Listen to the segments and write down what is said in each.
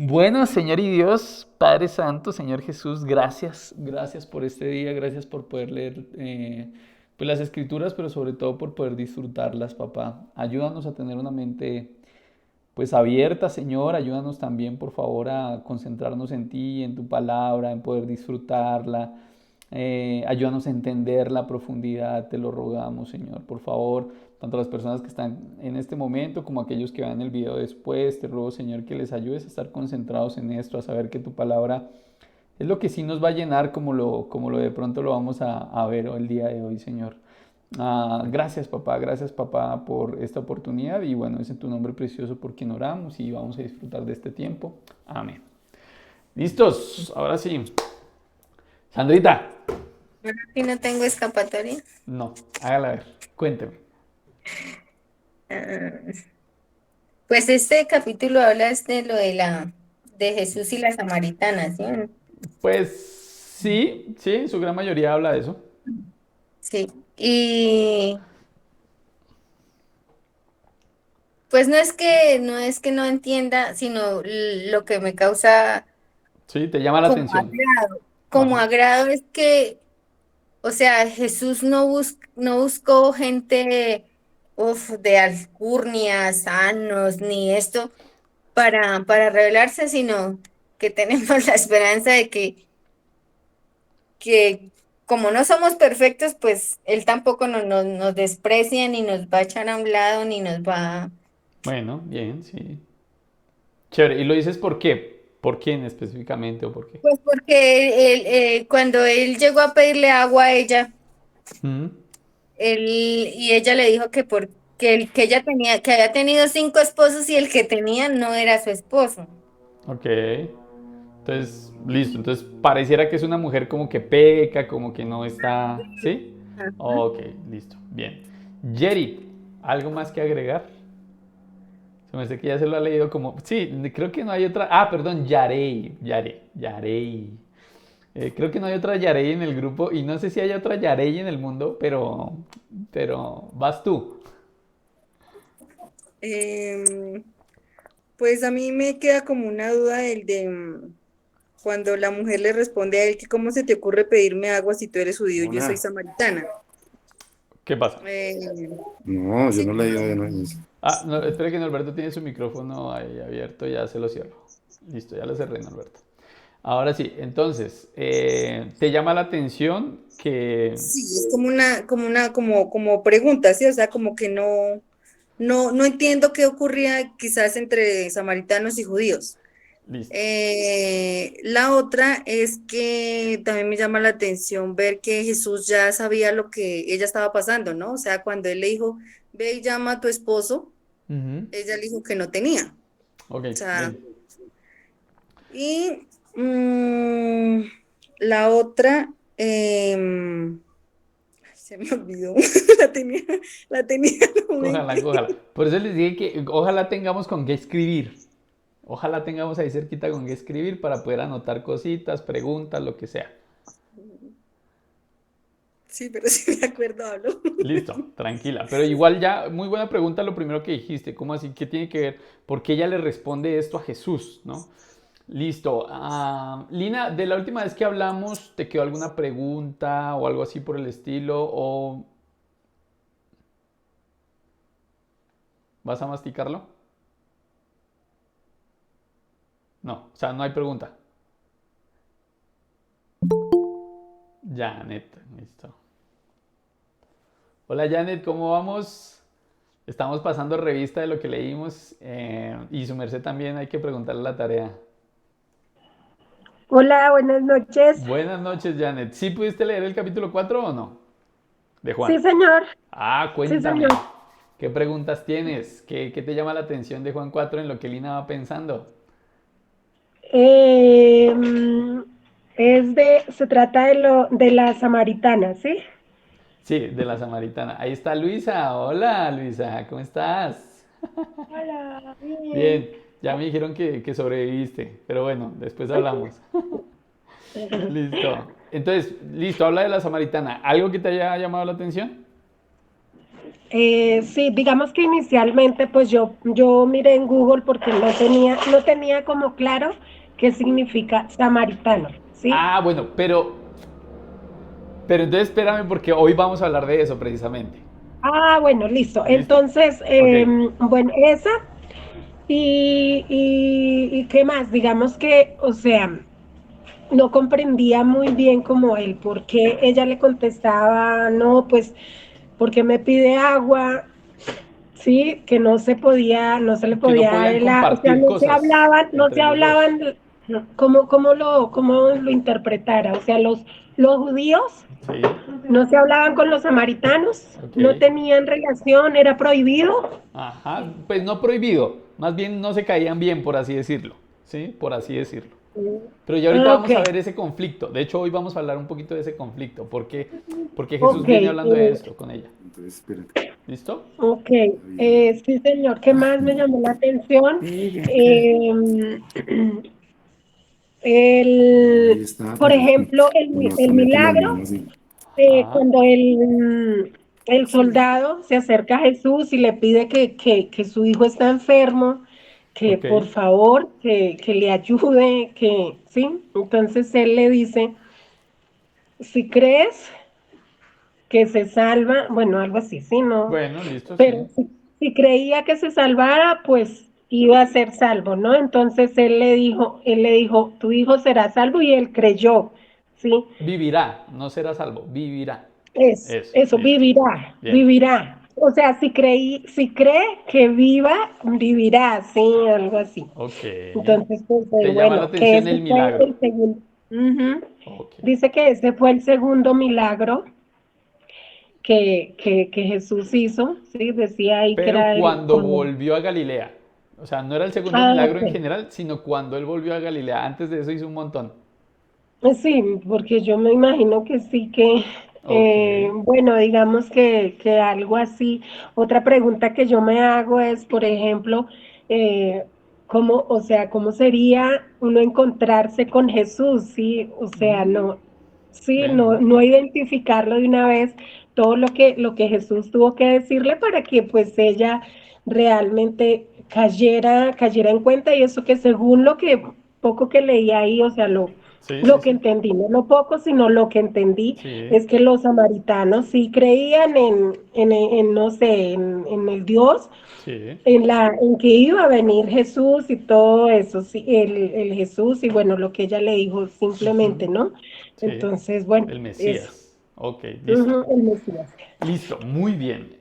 Bueno, Señor y Dios, Padre Santo, Señor Jesús, gracias por este día, gracias por poder leer pues las Escrituras, pero sobre todo por poder disfrutarlas, papá. Ayúdanos a tener una mente pues abierta, Señor, ayúdanos también, por favor, a concentrarnos en ti, en tu palabra, en poder disfrutarla. Ayúdanos a entender la profundidad, te lo rogamos, Señor, por favor. Tanto las personas que están en este momento como aquellos que vean el video después, te ruego, Señor, que les ayudes a estar concentrados en esto, a saber que tu palabra es lo que sí nos va a llenar como lo de pronto lo vamos a ver el día de hoy, Señor. Gracias papá por esta oportunidad y bueno, es en tu nombre precioso por quien oramos y vamos a disfrutar de este tiempo. Amén. ¿Listos? Ahora sí. Sandrita. Ahora sí no tengo escapatoria. No, hágala ver, cuénteme. Ah, Pues este capítulo habla de lo de Jesús y la samaritana, ¿sí? Pues sí, en su gran mayoría habla de eso. Sí. Y pues no es que no entienda, sino lo que me causa Sí, te llama la como atención. agrado. Como Ajá. agrado es que, o sea, Jesús no buscó gente de alcurnia, sanos, ni esto para revelarse, sino que tenemos la esperanza de que como no somos perfectos, pues Él tampoco nos desprecia, ni nos va a echar a un lado, ni nos va... Bueno, bien, sí. Chévere. ¿Y lo dices por qué? ¿Por quién específicamente o por qué? Pues porque cuando Él llegó a pedirle agua a ella, Mm, y ella le dijo que ella tenía, que había tenido 5 esposos y el que tenía no era su esposo. ok. Entonces, listo. Entonces, pareciera que es una mujer como que peca, como que no está. ¿Sí? Ajá. Ok, listo. Bien. Jerry, ¿algo más que agregar? Se me hace que ya se lo ha leído como. Sí, creo que no hay otra. Ah, perdón, Yarey. Creo que no hay otra Yarey en el grupo y no sé si hay otra Yarey en el mundo, pero vas tú. Em, pues a mí me queda como una duda el de cuando la mujer le responde a él que cómo se te ocurre pedirme agua si tú eres judío y yo soy Hola. samaritana. ¿Qué pasa? No, yo Sí, no le digo de no es eso. Ah, no, espera que Norberto tiene su micrófono ahí abierto, ya se lo cierro. Listo, ya lo cerré, Norberto. Ahora sí, entonces, ¿te llama la atención que... sí, es como pregunta, ¿sí? O sea, como que no entiendo qué ocurría quizás entre samaritanos y judíos. Listo. La otra es que también me llama la atención ver que Jesús ya sabía lo que ella estaba pasando, ¿no? O sea, cuando él le dijo, ve y llama a tu esposo, Ujú. ella le dijo que no tenía. Ok, O sea, bien. y la otra, se me olvidó, la tenía, la tenía en la Cójala, mente. cójala. Por eso les dije que ojalá tengamos con qué escribir. Ojalá tengamos ahí cerquita con qué escribir para poder anotar cositas, preguntas, lo que sea. Sí, pero sí me acuerdo, hablo. Listo, tranquila. Pero igual ya, muy buena pregunta lo primero que dijiste. ¿Cómo así? ¿Qué tiene que ver? ¿Por qué ella le responde esto a Jesús, no? Listo. Lina, de la última vez que hablamos, ¿te quedó alguna pregunta o algo así por el estilo? ¿O vas a masticarlo? No, o sea, no hay pregunta. Janet, listo. Hola Janet, ¿cómo vamos? Estamos pasando revista de lo que leímos y su merced también hay que preguntarle la tarea. Hola, buenas noches. Buenas noches, Janet. ¿Sí pudiste leer el capítulo 4 o no? De Juan. Sí, señor. Sí, Cuéntame. señor. ¿Qué preguntas tienes? ¿Qué te llama la atención de Juan 4 en lo que Lina va pensando? Eh, mm, se trata de la samaritana, ¿sí? Sí, de la samaritana. Ahí está Luisa. Hola, Luisa. ¿Cómo estás? Hola, bien. Bien, ya me dijeron que sobreviviste, pero bueno, después hablamos. Listo. Entonces, listo, habla de la samaritana. ¿Algo que te haya llamado la atención? Sí, digamos que inicialmente pues yo miré en Google porque no tenía como claro qué significa samaritano, ¿sí? Ah, bueno, pero entonces espérame porque hoy vamos a hablar de eso precisamente. Ah, bueno, listo. ¿Listo? Entonces, Ok. bueno, esa y qué más, digamos que, o sea, no comprendía muy bien como el por qué ella le contestaba, no, pues, porque me pide agua, sí, que no se le Que no podía dar podían o sea, compartir cosas no se entre los dos. hablaban, cómo lo interpretara, o sea, los judíos Sí. no se hablaban con los samaritanos, Ok. no tenían relación, era prohibido. Ajá. Pues no prohibido. Más bien no se caían bien, por así decirlo. ¿Sí? Por así decirlo. Pero ya ahorita Ah, ok, vamos a ver ese conflicto. De hecho, hoy vamos a hablar un poquito de ese conflicto. Porque Jesús ok, viene hablando de esto con ella. Entonces, espérate. ¿Listo? ok. Ahí, Sí, señor, ¿qué más me llamó la atención? Eh, ahí el, está, por pero ejemplo, bueno, el hasta mete las milagro, manos y Ah, cuando el soldado se acerca a Jesús y le pide que su hijo está enfermo, que ok. por favor, que le ayude, ¿sí? Entonces él le dice, si crees que se salva, bueno, algo así, ¿sí? No, Bueno, listo, pero sí. si creía que se salvara, pues iba a ser salvo, ¿no? Entonces él le dijo, tu hijo será salvo y él creyó, ¿sí? Vivirá, no será salvo, vivirá. Eso, Eso, listo. vivirá, Bien. vivirá. O sea, si cree que viva, vivirá, sí, algo así. Ok. Entonces, pues, ¿Te llama la bueno, que atención el ese fue milagro? el segundo. Ujú. Ok. Dice que ese fue el segundo milagro que Jesús hizo, ¿sí? Decía ahí que Pero era el, cuando como, volvió a Galilea. O sea, no era el segundo milagro ok. en general, sino cuando él volvió a Galilea. Antes de eso hizo un montón. Sí, porque yo me imagino que sí que, Ok. bueno, digamos que algo así. Otra pregunta que yo me hago es, por ejemplo, eh, o sea, ¿cómo sería uno encontrarse con Jesús? Sí, o sea, no, sí, Bueno, no identificarlo de una vez, todo lo que Jesús tuvo que decirle para que pues ella realmente cayera en cuenta y eso que según lo que poco que leí ahí, o sea, sí, sí, lo que sí. entendí, no lo poco, sino lo que entendí, Sí. es que los samaritanos sí creían no sé, en el Dios, Sí. en que iba a venir Jesús y todo eso, sí, el Jesús y bueno, lo que ella le dijo simplemente, Ujú. ¿no? Sí. Entonces, bueno, El eso. Mesías. Ok, listo. Ujú, el Mesías. Listo, muy bien.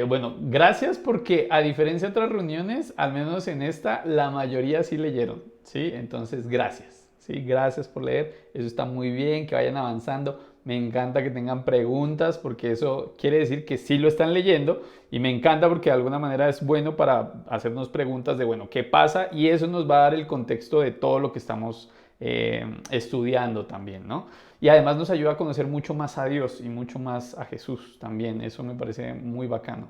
Bueno, gracias porque a diferencia de otras reuniones, al menos en esta, la mayoría sí leyeron, ¿sí? Entonces, gracias, ¿sí? Gracias por leer, eso está muy bien, que vayan avanzando. Me encanta que tengan preguntas porque eso quiere decir que sí lo están leyendo y me encanta porque de alguna manera es bueno para hacernos preguntas de, bueno, ¿qué pasa? Y eso nos va a dar el contexto de todo lo que estamos estudiando también, ¿no? Y además nos ayuda a conocer mucho más a Dios y mucho más a Jesús también. Eso me parece muy bacano.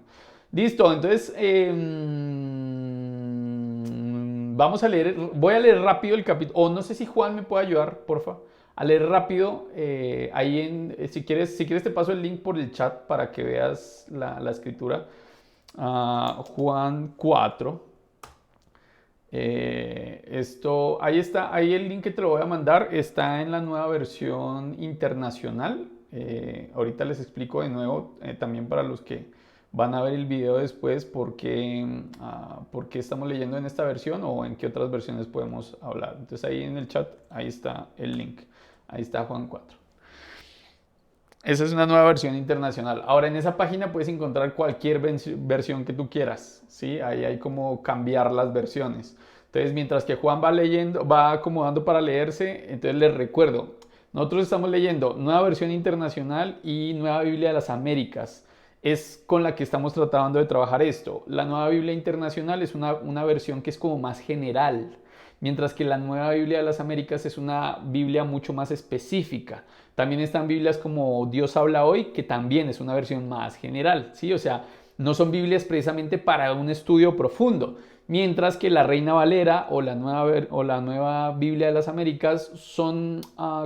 Listo, entonces vamos a leer, voy a leer rápido el capítulo, o no sé si Juan me puede ayudar, porfa, a leer rápido, ahí si quieres te paso el link por el chat para que veas la escritura. Juan 4. Ahí está, ahí el link que te lo voy a mandar está en la nueva versión internacional. Ahorita les explico de nuevo, también para los que van a ver el video después, por qué estamos leyendo en esta versión o en qué otras versiones podemos hablar. Entonces ahí en el chat, ahí está el link. Ahí está Juan 4. Esa es una nueva versión internacional. Ahora en esa página puedes encontrar cualquier versión que tú quieras, ¿sí? Ahí hay como cambiar las versiones. Entonces, mientras que Juan va leyendo, va acomodando para leerse, entonces les recuerdo, nosotros estamos leyendo Nueva Versión Internacional y Nueva Biblia de las Américas. Es con la que estamos tratando de trabajar esto. La Nueva Biblia Internacional es una versión que es como más general, mientras que la Nueva Biblia de las Américas es una Biblia mucho más específica. También están Biblias como Dios habla hoy, que también es una versión más general, ¿sí? O sea, no son Biblias precisamente para un estudio profundo, Mientras que la Reina Valera o la nueva Biblia de las Américas son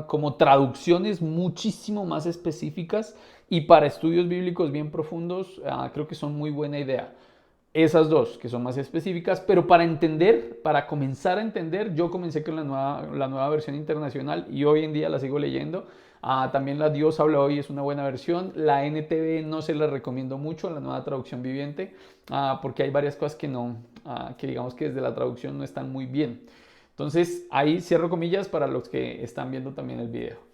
como traducciones muchísimo más específicas y para estudios bíblicos bien profundos creo que son muy buena idea. Esas dos, que son más específicas, pero para entender, para comenzar a entender, yo comencé con la nueva versión internacional y hoy en día la sigo leyendo. También la Dios habla hoy es una buena versión. La NTV no se la recomiendo mucho, la nueva traducción viviente, porque hay varias cosas que no, que digamos que desde la traducción no están muy bien. Entonces ahí cierro comillas para los que están viendo también el video.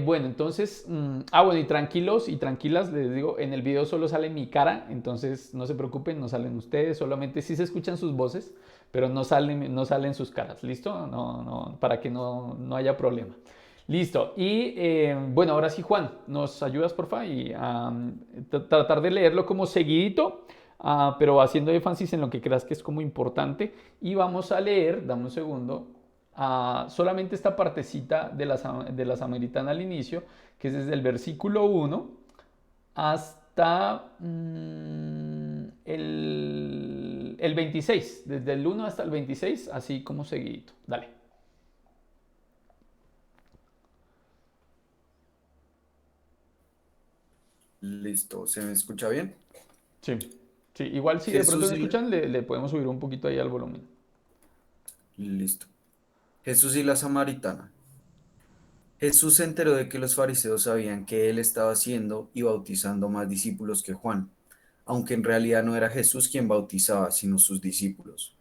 Bueno, entonces, bueno, y tranquilos y tranquilas, les digo, en el video solo sale mi cara, entonces no se preocupen, no salen ustedes, solamente sí se escuchan sus voces, pero no salen sus caras, ¿listo? No, no, para que no haya problema. Listo, y bueno, ahora sí, Juan, ¿nos ayudas, porfa? Y tratar de leerlo como seguidito, pero haciendo énfasis en lo que creas que es como importante. Y vamos a leer, dame un segundo, solamente esta partecita de la Samaritana al inicio, que es desde el versículo 1 hasta el 26, desde el 1 hasta el 26, así como seguidito. Dale. Listo, ¿se me escucha bien? Sí, sí, igual si de pronto Jesús no y la... escuchan, le podemos subir un poquito ahí al volumen. Listo. Jesús y la samaritana. Jesús se enteró de que los fariseos sabían que él estaba haciendo y bautizando más discípulos que Juan, aunque en realidad no era Jesús quien bautizaba, sino sus discípulos.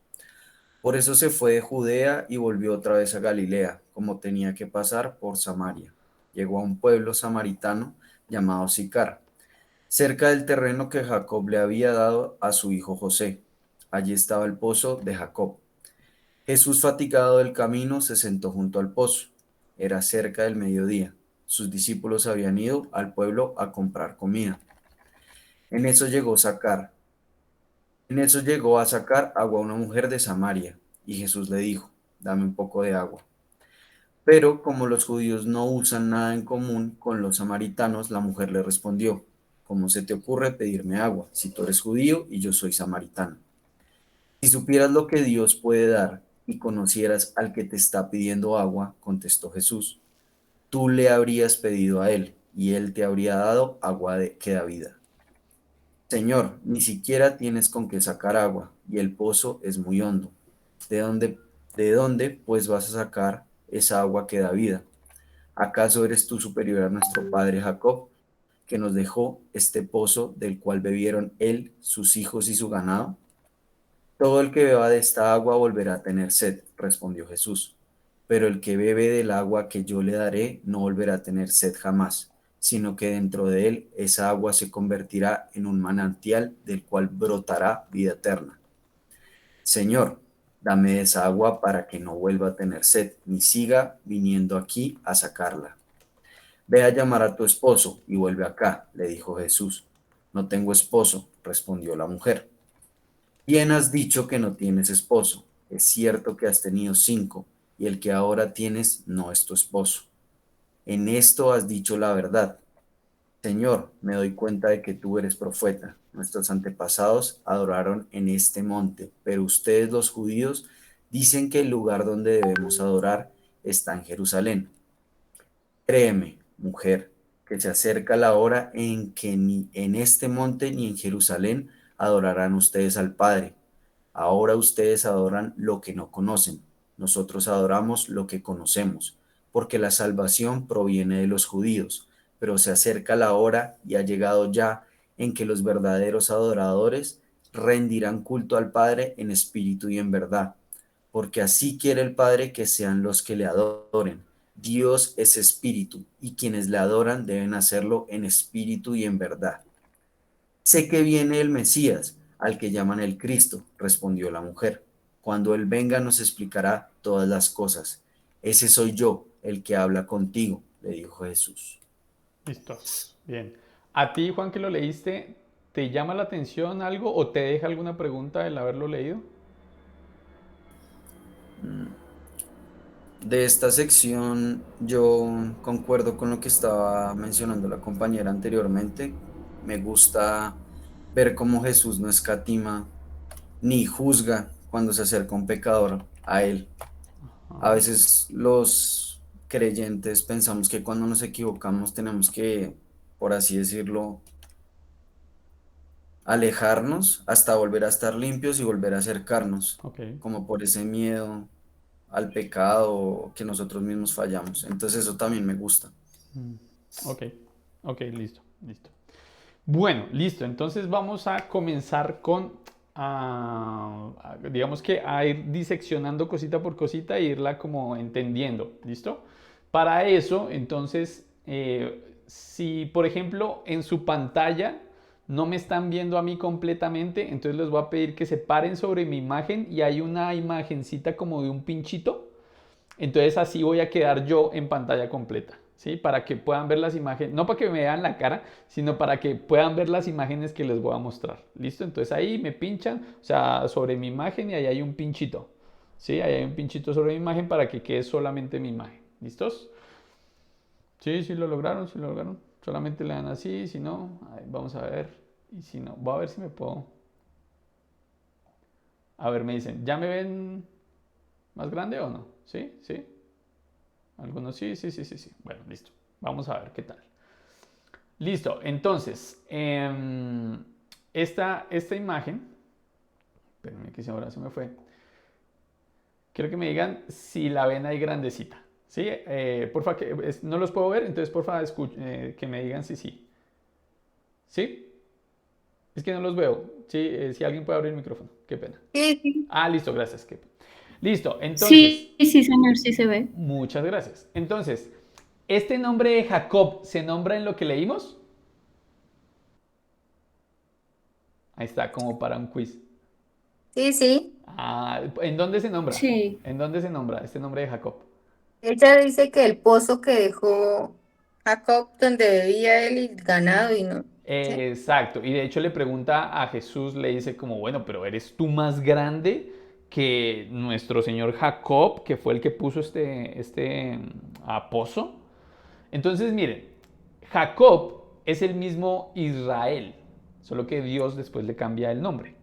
Por eso se fue de Judea y volvió otra vez a Galilea, como tenía que pasar por Samaria. Llegó a un pueblo samaritano llamado Sicar, cerca del terreno que Jacob le había dado a su hijo José. Allí estaba el pozo de Jacob. Jesús, fatigado del camino, se sentó junto al pozo. Era cerca del mediodía. Sus discípulos habían ido al pueblo a comprar comida. En eso llegó sacar. En eso llegó a sacar agua una mujer de Samaria, y Jesús le dijo: Dame un poco de agua. Pero como los judíos no usan nada en común con los samaritanos, la mujer le respondió: ¿Cómo se te ocurre pedirme agua, si tú eres judío y yo soy samaritano? Si supieras lo que Dios puede dar y conocieras al que te está pidiendo agua, contestó Jesús, tú le habrías pedido a él, y él te habría dado agua que da vida. Señor, ni siquiera tienes con qué sacar agua, y el pozo es muy hondo. ¿De dónde, pues vas a sacar esa agua que da vida? ¿Acaso eres tú superior a nuestro padre Jacob, que nos dejó este pozo del cual bebieron él, sus hijos y su ganado? Todo el que beba de esta agua volverá a tener sed, respondió Jesús. Pero el que bebe del agua que yo le daré no volverá a tener sed jamás, sino que dentro de él esa agua se convertirá en un manantial del cual brotará vida eterna. Señor, dame esa agua para que no vuelva a tener sed, ni siga viniendo aquí a sacarla. Ve a llamar a tu esposo y vuelve acá, le dijo Jesús. No tengo esposo, respondió la mujer. Bien has dicho que no tienes esposo. Es cierto que has tenido 5, y el que ahora tienes no es tu esposo. En esto has dicho la verdad. Señor, me doy cuenta de que tú eres profeta. Nuestros antepasados adoraron en este monte, pero ustedes los judíos dicen que el lugar donde debemos adorar está en Jerusalén. Créeme, mujer, que se acerca la hora en que ni en este monte ni en Jerusalén adorarán ustedes al Padre. Ahora ustedes adoran lo que no conocen. Nosotros adoramos lo que conocemos, porque la salvación proviene de los judíos, pero se acerca la hora y ha llegado ya en que los verdaderos adoradores rendirán culto al Padre en espíritu y en verdad, porque así quiere el Padre que sean los que le adoren. Dios es espíritu, y quienes le adoran deben hacerlo en espíritu y en verdad. Sé que viene el Mesías, al que llaman el Cristo, respondió la mujer. Cuando Él venga nos explicará todas las cosas. Ese soy yo, el que habla contigo, le dijo Jesús. Listo, bien. ¿A ti, Juan, que lo leíste, te llama la atención algo o te deja alguna pregunta el haberlo leído? De esta sección yo concuerdo con lo que estaba mencionando la compañera anteriormente. Me gusta ver cómo Jesús no escatima ni juzga cuando se acerca un pecador a él. A veces los creyentes pensamos que cuando nos equivocamos tenemos que, por así decirlo, alejarnos hasta volver a estar limpios y volver a acercarnos, Ok. como por ese miedo al pecado o que nosotros mismos fallamos. Entonces eso también me gusta. Mm, Ok, ok, listo, listo. Bueno, listo. Entonces vamos a comenzar con, digamos que a ir diseccionando cosita por cosita e irla como entendiendo, ¿listo? Para eso, entonces, si por ejemplo en su pantalla no me están viendo a mí completamente, entonces les voy a pedir que se paren sobre mi imagen y hay una imagencita como de un pinchito. Entonces así voy a quedar yo en pantalla completa, ¿sí? Para que puedan ver las imágenes, no para que me vean la cara, sino para que puedan ver las imágenes que les voy a mostrar. ¿Listo? Entonces ahí me pinchan, o sea, sobre mi imagen y ahí hay un pinchito, ¿sí? Ahí hay un pinchito sobre mi imagen para que quede solamente mi imagen. ¿Listos? Sí, sí lo lograron, sí lo lograron. Solamente le dan así, si no, ahí vamos a ver. Y si no, voy a ver si me puedo... A ver, me dicen, ¿ya me ven más grande o no? ¿Sí? ¿Sí? Algunos sí, sí, sí, sí, sí. Bueno, listo. Vamos a ver qué tal. Listo. Entonces, esta imagen, espérenme que ahora se me fue. Quiero que me digan si la ven ahí grandecita. ¿Sí? Porfa, que no los puedo ver, entonces porfa, que me digan si sí. ¿Sí? Es que no los veo. Sí, si alguien puede abrir el micrófono. Qué pena. Sí, sí. Ah, listo, gracias. Listo. Entonces, Sí, sí, señor, sí se ve. muchas gracias. Entonces, ¿este nombre de Jacob se nombra en lo que leímos? Ahí está, como para un quiz. Sí, sí. ¿En dónde se nombra? Sí. ¿En dónde se nombra este nombre de Jacob? Ella dice que el pozo que dejó Jacob donde bebía él y el ganado y no. ¿Sí? Exacto. Y de hecho le pregunta a Jesús, le dice como, bueno, pero ¿eres tú más grande que nuestro señor Jacob, que fue el que puso este pozo? Entonces, miren, Jacob es el mismo Israel, solo que Dios después le cambia el nombre.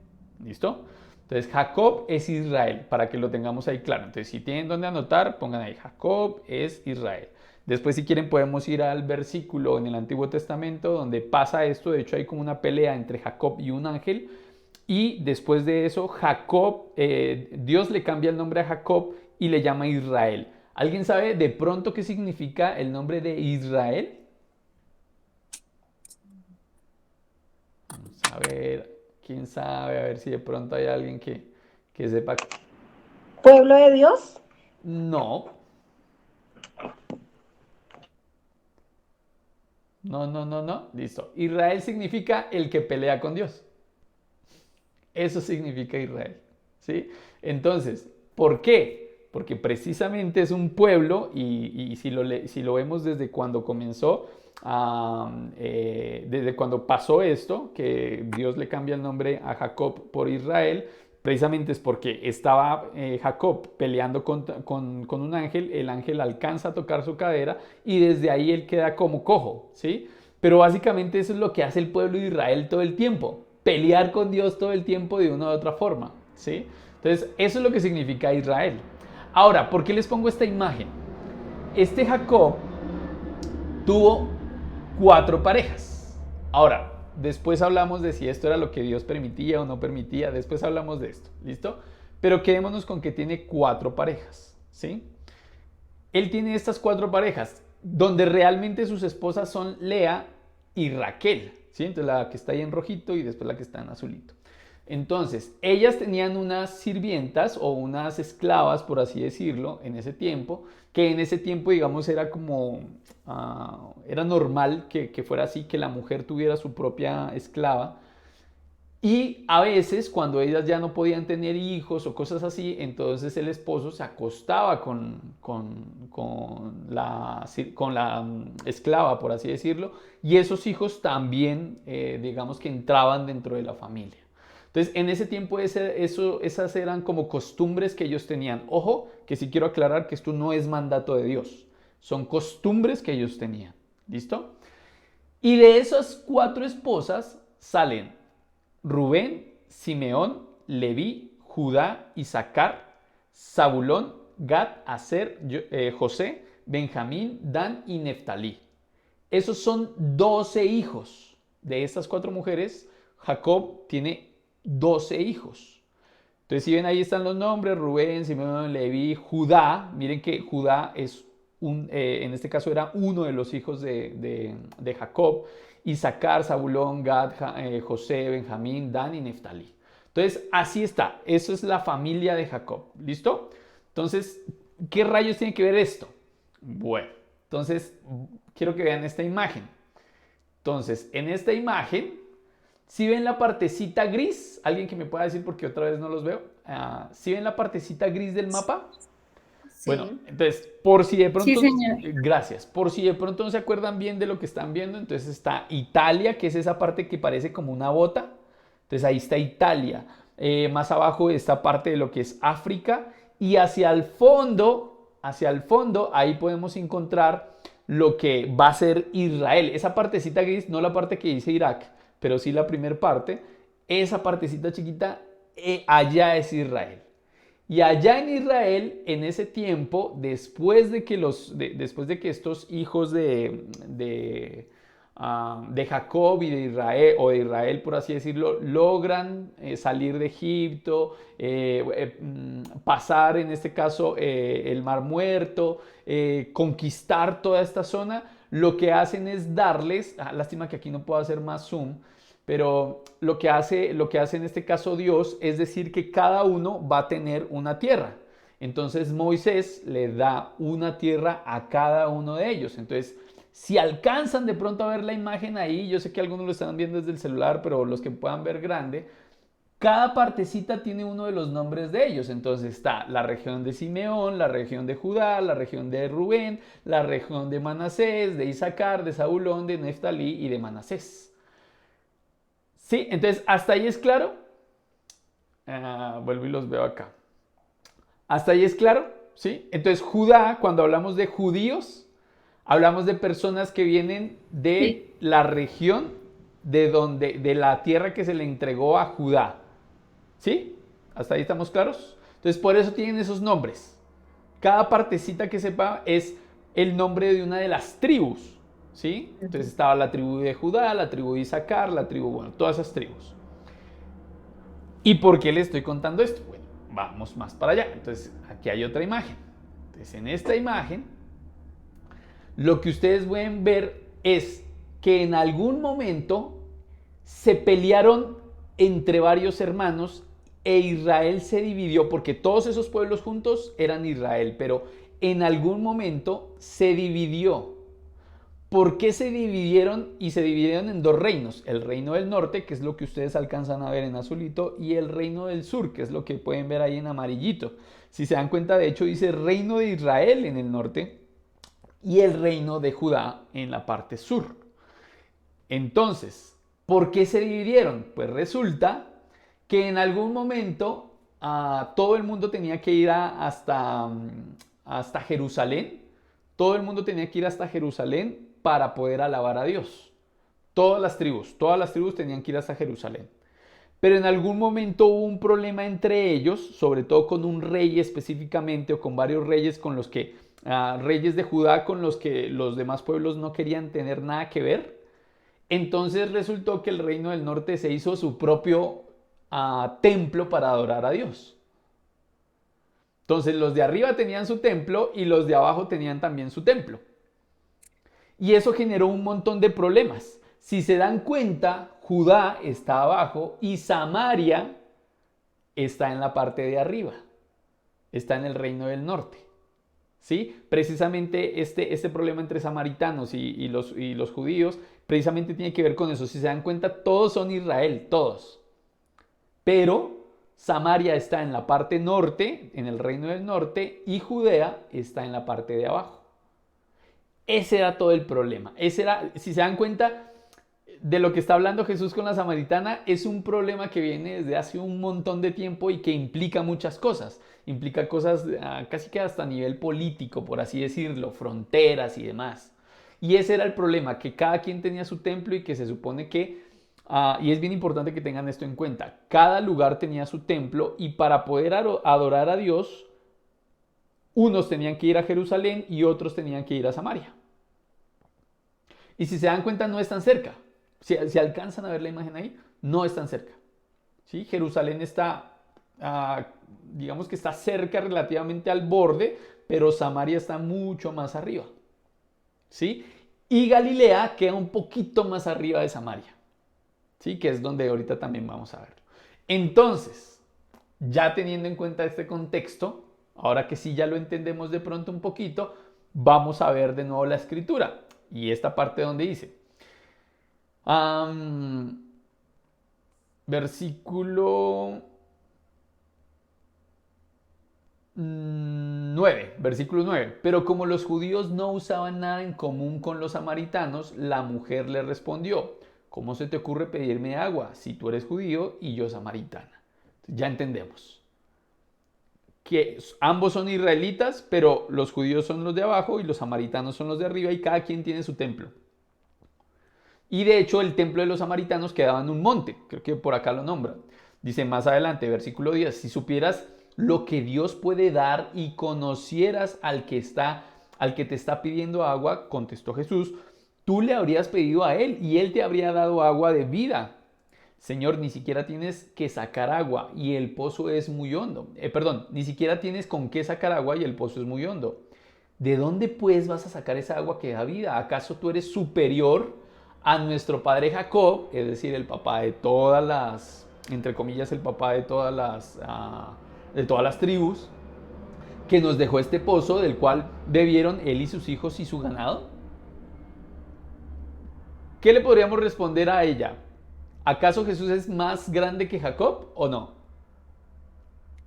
¿Listo? Entonces, Jacob es Israel, para que lo tengamos ahí claro. Entonces, si tienen donde anotar, pongan ahí, Jacob es Israel. Después, si quieren, podemos ir al versículo en el Antiguo Testamento donde pasa esto. De hecho, hay como una pelea entre Jacob y un ángel. Y después de eso, Dios le cambia el nombre a Jacob y le llama Israel. ¿Alguien sabe de pronto qué significa el nombre de Israel? Vamos a ver, quién sabe, a ver si de pronto hay alguien que sepa. ¿Pueblo de Dios? No, no, no, no, no. Listo. Israel significa el que pelea con Dios. Eso significa Israel. ¿Sí? Entonces, ¿por qué? Porque precisamente es un pueblo y si lo vemos desde cuando comenzó, desde cuando pasó esto, que Dios le cambia el nombre a Jacob por Israel, precisamente es porque estaba Jacob peleando con un ángel, el ángel alcanza a tocar su cadera y desde ahí él queda como cojo, ¿sí? Pero básicamente eso es lo que hace el pueblo de Israel todo el tiempo, pelear con Dios todo el tiempo de una u otra forma, ¿sí? Entonces, eso es lo que significa Israel. Ahora, ¿por qué les pongo esta imagen? Este Jacob tuvo 4 parejas. Ahora, después hablamos de si esto era lo que Dios permitía o no permitía. Después hablamos de esto, ¿listo? Pero quedémonos con que tiene 4 parejas, ¿sí? Él tiene estas 4 parejas, donde realmente sus esposas son Lea y Raquel, ¿sí? Entonces la que está ahí en rojito y después la que está en azulito. Entonces, ellas tenían unas sirvientas o unas esclavas, por así decirlo, en ese tiempo, que en ese tiempo, digamos, era como, era normal que fuera así, que la mujer tuviera su propia esclava. Y a veces, cuando ellas ya no podían tener hijos o cosas así, entonces el esposo se acostaba con la esclava, por así decirlo, y esos hijos también, digamos que entraban dentro de la familia. Entonces, en ese tiempo esas eran como costumbres que ellos tenían. Ojo, que sí quiero aclarar que esto no es mandato de Dios, son costumbres que ellos tenían. ¿Listo? Y de esas 4 esposas salen Rubén, Simeón, Leví, Judá, Isaacar, Zabulón, Gad, Aser, José, Benjamín, Dan y Neftalí. Esos son 12 hijos. De estas 4 mujeres, Jacob tiene 12 hijos. Entonces, si ven, ahí están los nombres: Rubén, Simeón, Leví, Judá. Miren que Judá es en este caso era uno de los hijos de Jacob. Isaacar, Zabulón, Gad, José, Benjamín, Dan y Neftalí. Entonces, así está. Eso es la familia de Jacob. ¿Listo? Entonces, ¿qué rayos tiene que ver esto? Bueno, entonces, quiero que vean esta imagen. Entonces, en esta imagen, si ven la partecita gris, alguien que me pueda decir porque otra vez no los veo. Si ven la partecita gris del mapa. Sí. Bueno, entonces, por si de pronto, Sí, señor. gracias, por si de pronto no se acuerdan bien de lo que están viendo, entonces está Italia, que es esa parte que parece como una bota. Entonces ahí está Italia. Más abajo esta parte de lo que es África, y hacia el fondo, ahí podemos encontrar lo que va a ser Israel. Esa partecita gris, no la parte que dice Irak, pero sí la primera parte. Esa partecita chiquita, allá es Israel. Y allá en Israel, en ese tiempo, después de que estos hijos de Jacob y de Israel, o de Israel por así decirlo, logran salir de Egipto, pasar en este caso el Mar Muerto, conquistar toda esta zona, lo que hacen es darles, lástima que aquí no puedo hacer más zoom, pero lo que hace en este caso Dios es decir que cada uno va a tener una tierra. Entonces Moisés le da una tierra a cada uno de ellos. Entonces, si alcanzan de pronto a ver la imagen ahí, yo sé que algunos lo están viendo desde el celular, pero los que puedan ver grande, cada partecita tiene uno de los nombres de ellos. Entonces está la región de Simeón, la región de Judá, la región de Rubén, la región de Manasés, de Isaacar, de Zabulón, de Neftalí y de Manasés. ¿Sí? Entonces, ¿hasta ahí es claro? Vuelvo y los veo acá. ¿Hasta ahí es claro? ¿Sí? Entonces, Judá, cuando hablamos de judíos, hablamos de personas que vienen de la región de la tierra que se le entregó a Judá. ¿Sí? ¿Hasta ahí estamos claros? Entonces, por eso tienen esos nombres. Cada partecita que sepa es el nombre de una de las tribus. ¿Sí? Entonces estaba la tribu de Judá, la tribu de Isaacar, bueno, todas esas tribus. ¿Y por qué les estoy contando esto? Bueno, vamos más para allá. Entonces, aquí hay otra imagen. Entonces, en esta imagen, lo que ustedes pueden ver es que en algún momento se pelearon entre varios hermanos e Israel se dividió, porque todos esos pueblos juntos eran Israel, pero en algún momento se dividió. ¿Por qué se dividieron? Y se dividieron en 2 reinos. El reino del norte, que es lo que ustedes alcanzan a ver en azulito, y el reino del sur, que es lo que pueden ver ahí en amarillito. Si se dan cuenta, de hecho dice reino de Israel en el norte y el reino de Judá en la parte sur. Entonces, ¿por qué se dividieron? Pues resulta que en algún momento todo el mundo tenía que ir hasta Jerusalén. Todo el mundo tenía que ir hasta Jerusalén para poder alabar a Dios. Todas las tribus tenían que ir hasta Jerusalén. Pero en algún momento hubo un problema entre ellos, sobre todo con un rey específicamente, o con varios reyes con los que, reyes de Judá con los que los demás pueblos no querían tener nada que ver. Entonces resultó que el reino del norte se hizo su propio templo para adorar a Dios. Entonces los de arriba tenían su templo y los de abajo tenían también su templo. Y eso generó un montón de problemas. Si se dan cuenta, Judá está abajo y Samaria está en la parte de arriba. Está en el reino del norte. ¿Sí? Precisamente este problema entre samaritanos y los judíos precisamente tiene que ver con eso. Si se dan cuenta, todos son Israel, todos. Pero Samaria está en la parte norte, en el reino del norte, y Judea está en la parte de abajo. Ese era todo el problema. Si se dan cuenta de lo que está hablando Jesús con la samaritana, es un problema que viene desde hace un montón de tiempo y que implica muchas cosas. Implica cosas casi que hasta a nivel político, por así decirlo, fronteras y demás. Y ese era el problema, que cada quien tenía su templo y que se supone que Y es bien importante que tengan esto en cuenta. Cada lugar tenía su templo y para poder adorar a Dios, unos tenían que ir a Jerusalén y otros tenían que ir a Samaria. Y si se dan cuenta, no están cerca. Si alcanzan a ver la imagen ahí, no están cerca. ¿Sí? Jerusalén está, digamos que está cerca relativamente al borde, pero Samaria está mucho más arriba. ¿Sí? Y Galilea queda un poquito más arriba de Samaria. ¿Sí? Que es donde ahorita también vamos a verlo. Entonces, ya teniendo en cuenta este contexto, ahora que sí ya lo entendemos de pronto un poquito, vamos a ver de nuevo la escritura. Y esta parte donde dice, versículo 9, versículo 9. Pero como los judíos no usaban nada en común con los samaritanos, la mujer le respondió, ¿cómo se te ocurre pedirme agua si tú eres judío y yo samaritana? Ya entendemos que ambos son israelitas, pero los judíos son los de abajo y los samaritanos son los de arriba y cada quien tiene su templo. Y de hecho el templo de los samaritanos quedaba en un monte, creo que por acá lo nombran. Dice más adelante, versículo 10, si supieras lo que Dios puede dar y conocieras al que te está pidiendo agua, contestó Jesús, tú le habrías pedido a él y él te habría dado agua de vida. Señor, ni siquiera tienes que sacar agua y el pozo es muy hondo. Ni siquiera tienes con qué sacar agua y el pozo es muy hondo. ¿De dónde pues vas a sacar esa agua que da vida? ¿Acaso tú eres superior a nuestro padre Jacob, es decir, el papá de todas las, entre comillas, el papá de todas las tribus, que nos dejó este pozo del cual bebieron él y sus hijos y su ganado? ¿Qué le podríamos responder a ella? ¿Acaso Jesús es más grande que Jacob o no?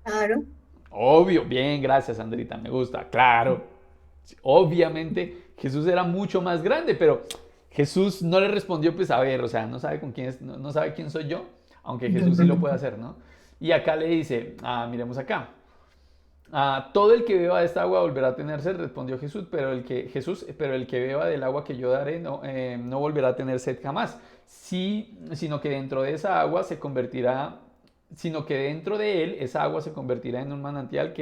Claro. Obvio, bien, gracias Andrita, me gusta, claro. Obviamente Jesús era mucho más grande, pero Jesús no le respondió, pues a ver, o sea, no sabe con quién es, no sabe quién soy yo, aunque Jesús sí lo puede hacer, ¿no? Y acá le dice, miremos acá. Todo el que beba de esta agua volverá a tener sed, respondió Jesús, pero el que beba del agua que yo daré no volverá a tener sed jamás, sino que dentro de esa agua sino que dentro de él esa agua se convertirá en un manantial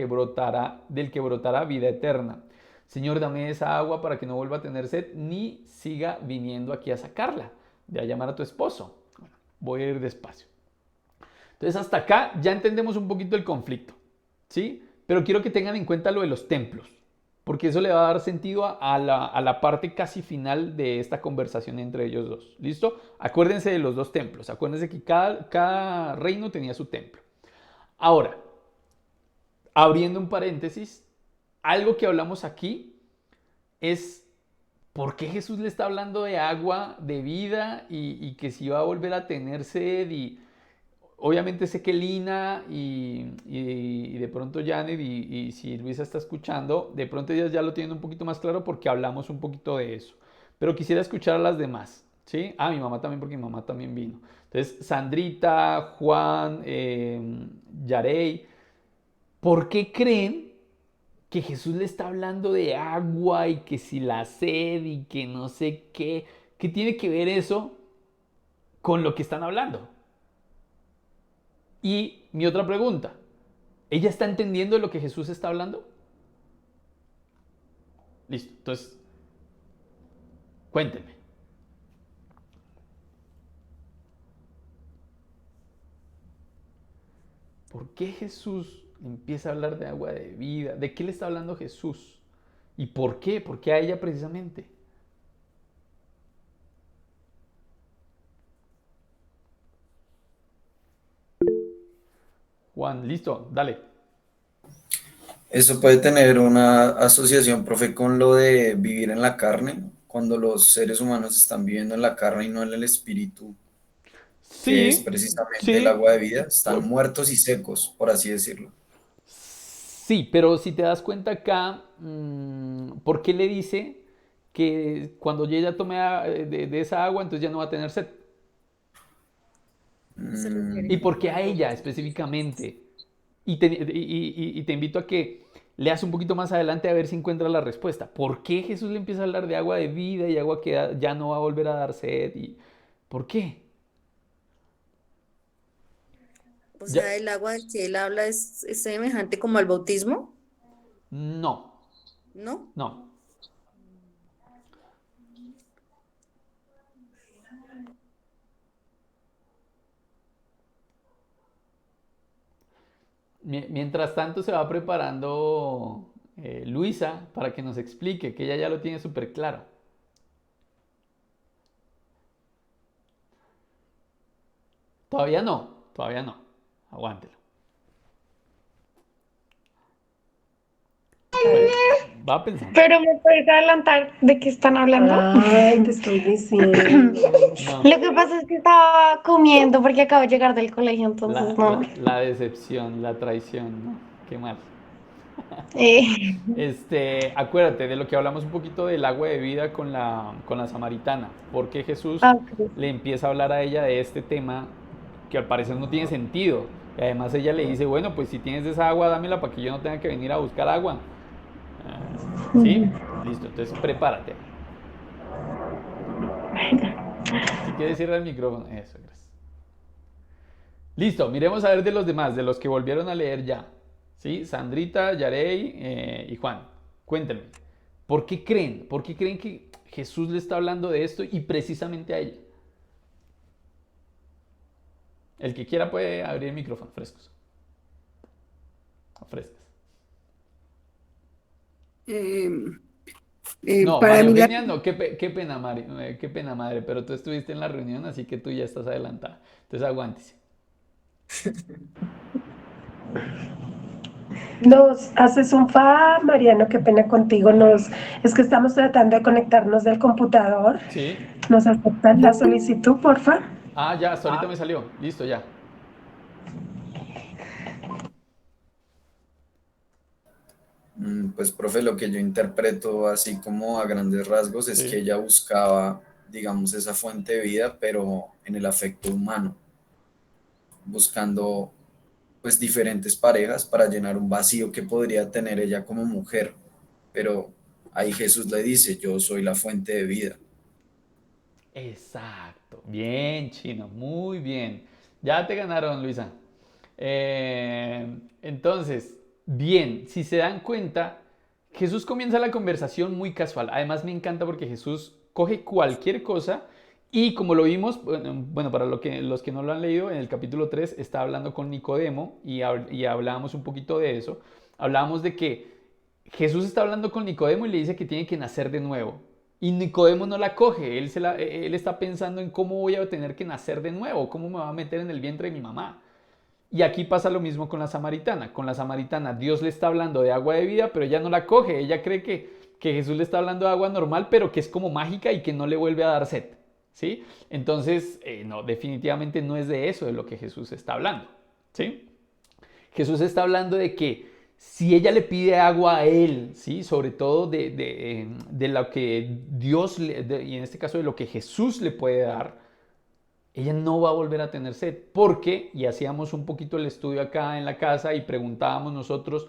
del que brotará vida eterna. Señor, dame esa agua para que no vuelva a tener sed, ni siga viniendo aquí a sacarla. Ve a llamar a tu esposo. Bueno, voy a ir despacio. Entonces, hasta acá ya entendemos un poquito el conflicto, ¿sí? Pero quiero que tengan en cuenta lo de los templos, porque eso le va a dar sentido a la parte casi final de esta conversación entre ellos dos. ¿Listo? Acuérdense de los dos templos. Acuérdense que cada reino tenía su templo. Ahora, abriendo un paréntesis, algo que hablamos aquí es por qué Jesús le está hablando de agua, de vida y que si va a volver a tener sed. Y obviamente sé que Lina y de pronto Janet y si Luisa está escuchando, de pronto ellas ya lo tienen un poquito más claro porque hablamos un poquito de eso. Pero quisiera escuchar a las demás, ¿sí? Mi mamá también, porque mi mamá también vino. Entonces, Sandrita, Juan, Yarey, ¿por qué creen que Jesús le está hablando de agua y que si la sed y que no sé qué? ¿Qué tiene que ver eso con lo que están hablando? Y mi otra pregunta, ¿ella está entendiendo de lo que Jesús está hablando? Listo, entonces, cuéntenme. ¿Por qué Jesús empieza a hablar de agua de vida? ¿De qué le está hablando Jesús? ¿Y por qué? ¿Por qué a ella precisamente? Juan, listo, dale. Eso puede tener una asociación, profe, con lo de vivir en la carne, cuando los seres humanos están viviendo en la carne y no en el espíritu, que es Sí, precisamente el sí. agua de vida. Están muertos y secos, por así decirlo. Sí, pero si te das cuenta acá, ¿por qué le dice que cuando ella tome de esa agua, entonces ya no va a tener sed? Se refiere. ¿Y por qué a ella específicamente? Y te invito a que leas un poquito más adelante a ver si encuentras la respuesta. ¿Por qué Jesús le empieza a hablar de agua de vida y agua que ya no va a volver a dar sed? ¿Por qué? O Ya, sea, el agua del que él habla es semejante como al bautismo, no, ¿no? no. Mientras tanto se va preparando Luisa para que nos explique, que ella ya lo tiene súper claro. Todavía no, todavía no. Aguántelo. Bueno, va pensando. Pero me puedes adelantar de qué están hablando. Ay, te estoy diciendo. No, Lo que pasa es que estaba comiendo porque acabo de llegar del colegio, entonces no. la decepción, la traición, ¿no? Qué mal. Eh, Acuérdate de lo que hablamos un poquito del agua de vida con la samaritana. Porque Jesús ok. le empieza a hablar a ella de este tema que al parecer no tiene sentido. Y además ella le dice, bueno, pues si tienes esa agua, dámela para que yo no tenga que venir a buscar agua. ¿Sí? Listo, entonces prepárate. Si quieres cierra el micrófono. Eso, gracias. Listo, miremos a ver de los demás, de los que volvieron a leer ya. ¿Sí? Sandrita, Yarey y Juan. Cuéntenme. ¿Por qué creen? ¿Por qué creen que Jesús le está hablando de esto y precisamente a ella? El que quiera puede abrir el micrófono, frescos. O frescas. Eh, No, para María mí la... Eugenia no, qué pena, Mari, qué pena, madre, pero tú estuviste en la reunión, así que tú ya estás adelantada. Entonces aguántese. Nos haces un fa, Mariano, qué pena contigo. Es que estamos tratando de conectarnos del computador. ¿Sí? ¿Nos aceptan la solicitud, porfa? Ah, ya, hasta ahorita me salió. Listo, ya. Pues, profe, lo que yo interpreto así como a grandes rasgos es que Sí. ella buscaba, digamos, esa fuente de vida, pero en el afecto humano, buscando pues diferentes parejas para llenar un vacío que podría tener ella como mujer. Pero ahí Jesús le dice, yo soy la fuente de vida. Exacto. Bien, Chino, muy bien. Ya te ganaron, Luisa. Entonces, bien, si se dan cuenta, Jesús comienza la conversación muy casual. Además, me encanta porque Jesús coge cualquier cosa y como lo vimos, bueno, para los que no lo han leído, en el capítulo 3 está hablando con Nicodemo y hablábamos un poquito de eso. Hablábamos de que Jesús está hablando con Nicodemo y le dice que tiene que nacer de nuevo. Y Nicodemo no la coge, él está pensando en cómo voy a tener que nacer de nuevo, cómo me va a meter en el vientre de mi mamá. Y aquí pasa lo mismo con la samaritana. Con la samaritana Dios le está hablando de agua de vida, pero ella no la coge. Ella cree que Jesús le está hablando de agua normal, pero que es como mágica y que no le vuelve a dar sed. ¿Sí? Entonces, no, definitivamente no es de eso de lo que Jesús está hablando. ¿Sí? Jesús está hablando de que si ella le pide agua a él, ¿sí? Sobre todo de lo que Dios, y en este caso de lo que Jesús le puede dar, ella no va a volver a tener sed. Porque, y hacíamos un poquito el estudio acá en la casa y preguntábamos nosotros,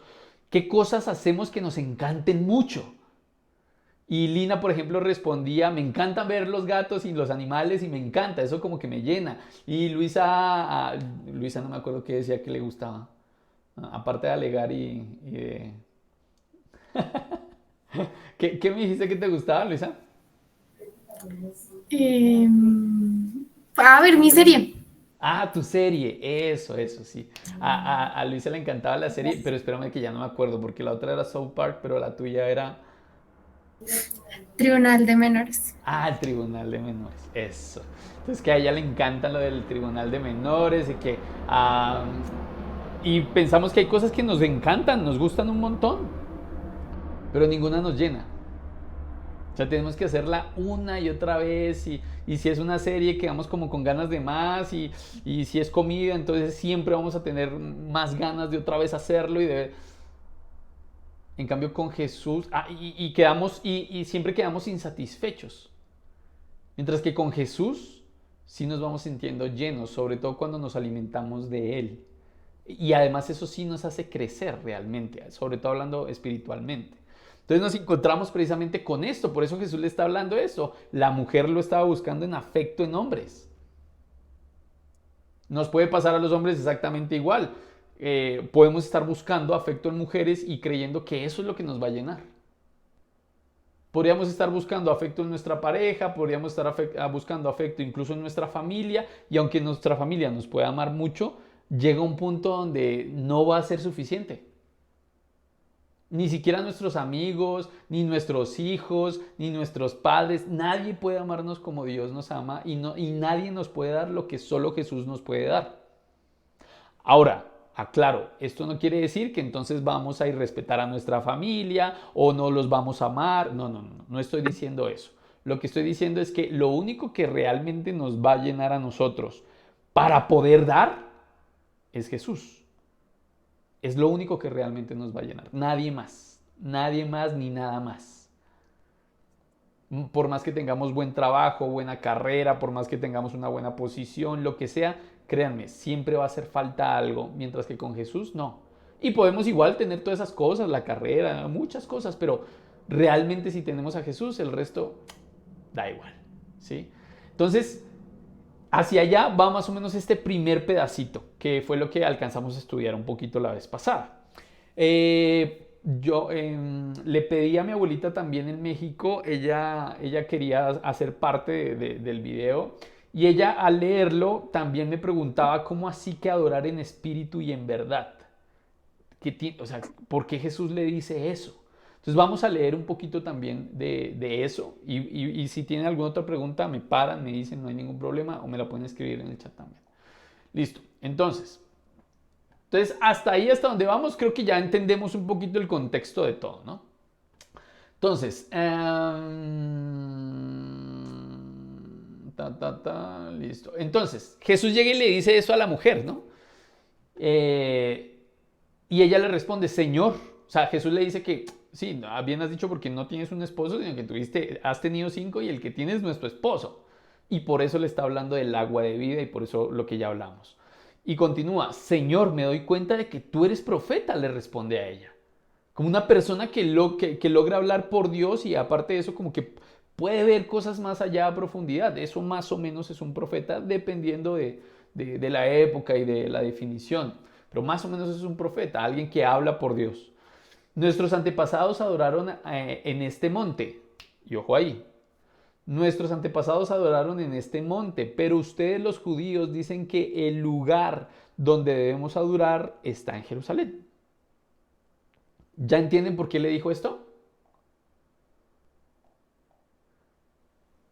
¿qué cosas hacemos que nos encanten mucho? Y Lina, por ejemplo, respondía, me encantan ver los gatos y los animales y me encanta, eso como que me llena. Y Luisa no me acuerdo qué decía que le gustaba, aparte de alegar y de... ¿Qué me dijiste que te gustaba, Luisa? A ver, mi serie. Ah, tu serie, eso, sí. A Luisa le encantaba la serie, pero espérame que ya no me acuerdo, porque la otra era South Park, pero la tuya era... Tribunal de Menores. Ah, el Tribunal de Menores, eso. Entonces que a ella le encanta lo del Tribunal de Menores y que... y pensamos que hay cosas que nos encantan, nos gustan un montón, pero ninguna nos llena. O sea, tenemos que hacerla una y otra vez y si es una serie quedamos como con ganas de más y si es comida, entonces siempre vamos a tener más ganas de otra vez hacerlo y de... En cambio con Jesús, y siempre quedamos insatisfechos. Mientras que con Jesús sí nos vamos sintiendo llenos, sobre todo cuando nos alimentamos de Él. Y además eso sí nos hace crecer realmente, sobre todo hablando espiritualmente. Entonces nos encontramos precisamente con esto, por eso Jesús le está hablando de eso. La mujer lo estaba buscando en afecto en hombres. Nos puede pasar a los hombres exactamente igual. Podemos estar buscando afecto en mujeres y creyendo que eso es lo que nos va a llenar. Podríamos estar buscando afecto en nuestra pareja, podríamos estar buscando afecto incluso en nuestra familia, y aunque nuestra familia nos pueda amar mucho, llega un punto donde no va a ser suficiente. Ni siquiera nuestros amigos, ni nuestros hijos, ni nuestros padres, nadie puede amarnos como Dios nos ama, y nadie nos puede dar lo que solo Jesús nos puede dar. Ahora, aclaro, esto no quiere decir que entonces vamos a irrespetar a nuestra familia o no los vamos a amar. No estoy diciendo eso. Lo que estoy diciendo es que lo único que realmente nos va a llenar a nosotros para poder dar es Jesús. Es lo único que realmente nos va a llenar. Nadie más ni nada más. Por más que tengamos buen trabajo, buena carrera, por más que tengamos una buena posición, lo que sea, créanme, siempre va a hacer falta algo, mientras que con Jesús no. Y podemos igual tener todas esas cosas, la carrera, muchas cosas, pero realmente si tenemos a Jesús, el resto da igual, ¿sí? Entonces, hacia allá va más o menos este primer pedacito, que fue lo que alcanzamos a estudiar un poquito la vez pasada. Yo le pedí a mi abuelita también en México, ella quería hacer parte del video, y ella al leerlo también me preguntaba cómo así que adorar en espíritu y en verdad. O sea, ¿por qué Jesús le dice eso? Entonces vamos a leer un poquito también de eso, y si tienen alguna otra pregunta me paran, me dicen, no hay ningún problema, o me la pueden escribir en el chat también. Listo, entonces hasta ahí, hasta donde vamos, creo que ya entendemos un poquito el contexto de todo, ¿no? Entonces, listo. Entonces, Jesús llega y le dice eso a la mujer, ¿no? Y ella le responde, Señor. O sea, Jesús le dice que, sí, bien has dicho porque no tienes un esposo, sino que has tenido 5 y el que tienes no es tu esposo. Y por eso le está hablando del agua de vida y por eso lo que ya hablamos. Y continúa, Señor, me doy cuenta de que tú eres profeta, le responde a ella. Como una persona que logra hablar por Dios y aparte de eso como que puede ver cosas más allá a profundidad. Eso más o menos es un profeta dependiendo de la época y de la definición. Pero más o menos es un profeta, alguien que habla por Dios. Nuestros antepasados adoraron en este monte. Y ojo ahí. Nuestros antepasados adoraron en este monte, pero ustedes los judíos dicen que el lugar donde debemos adorar está en Jerusalén. ¿Ya entienden por qué le dijo esto?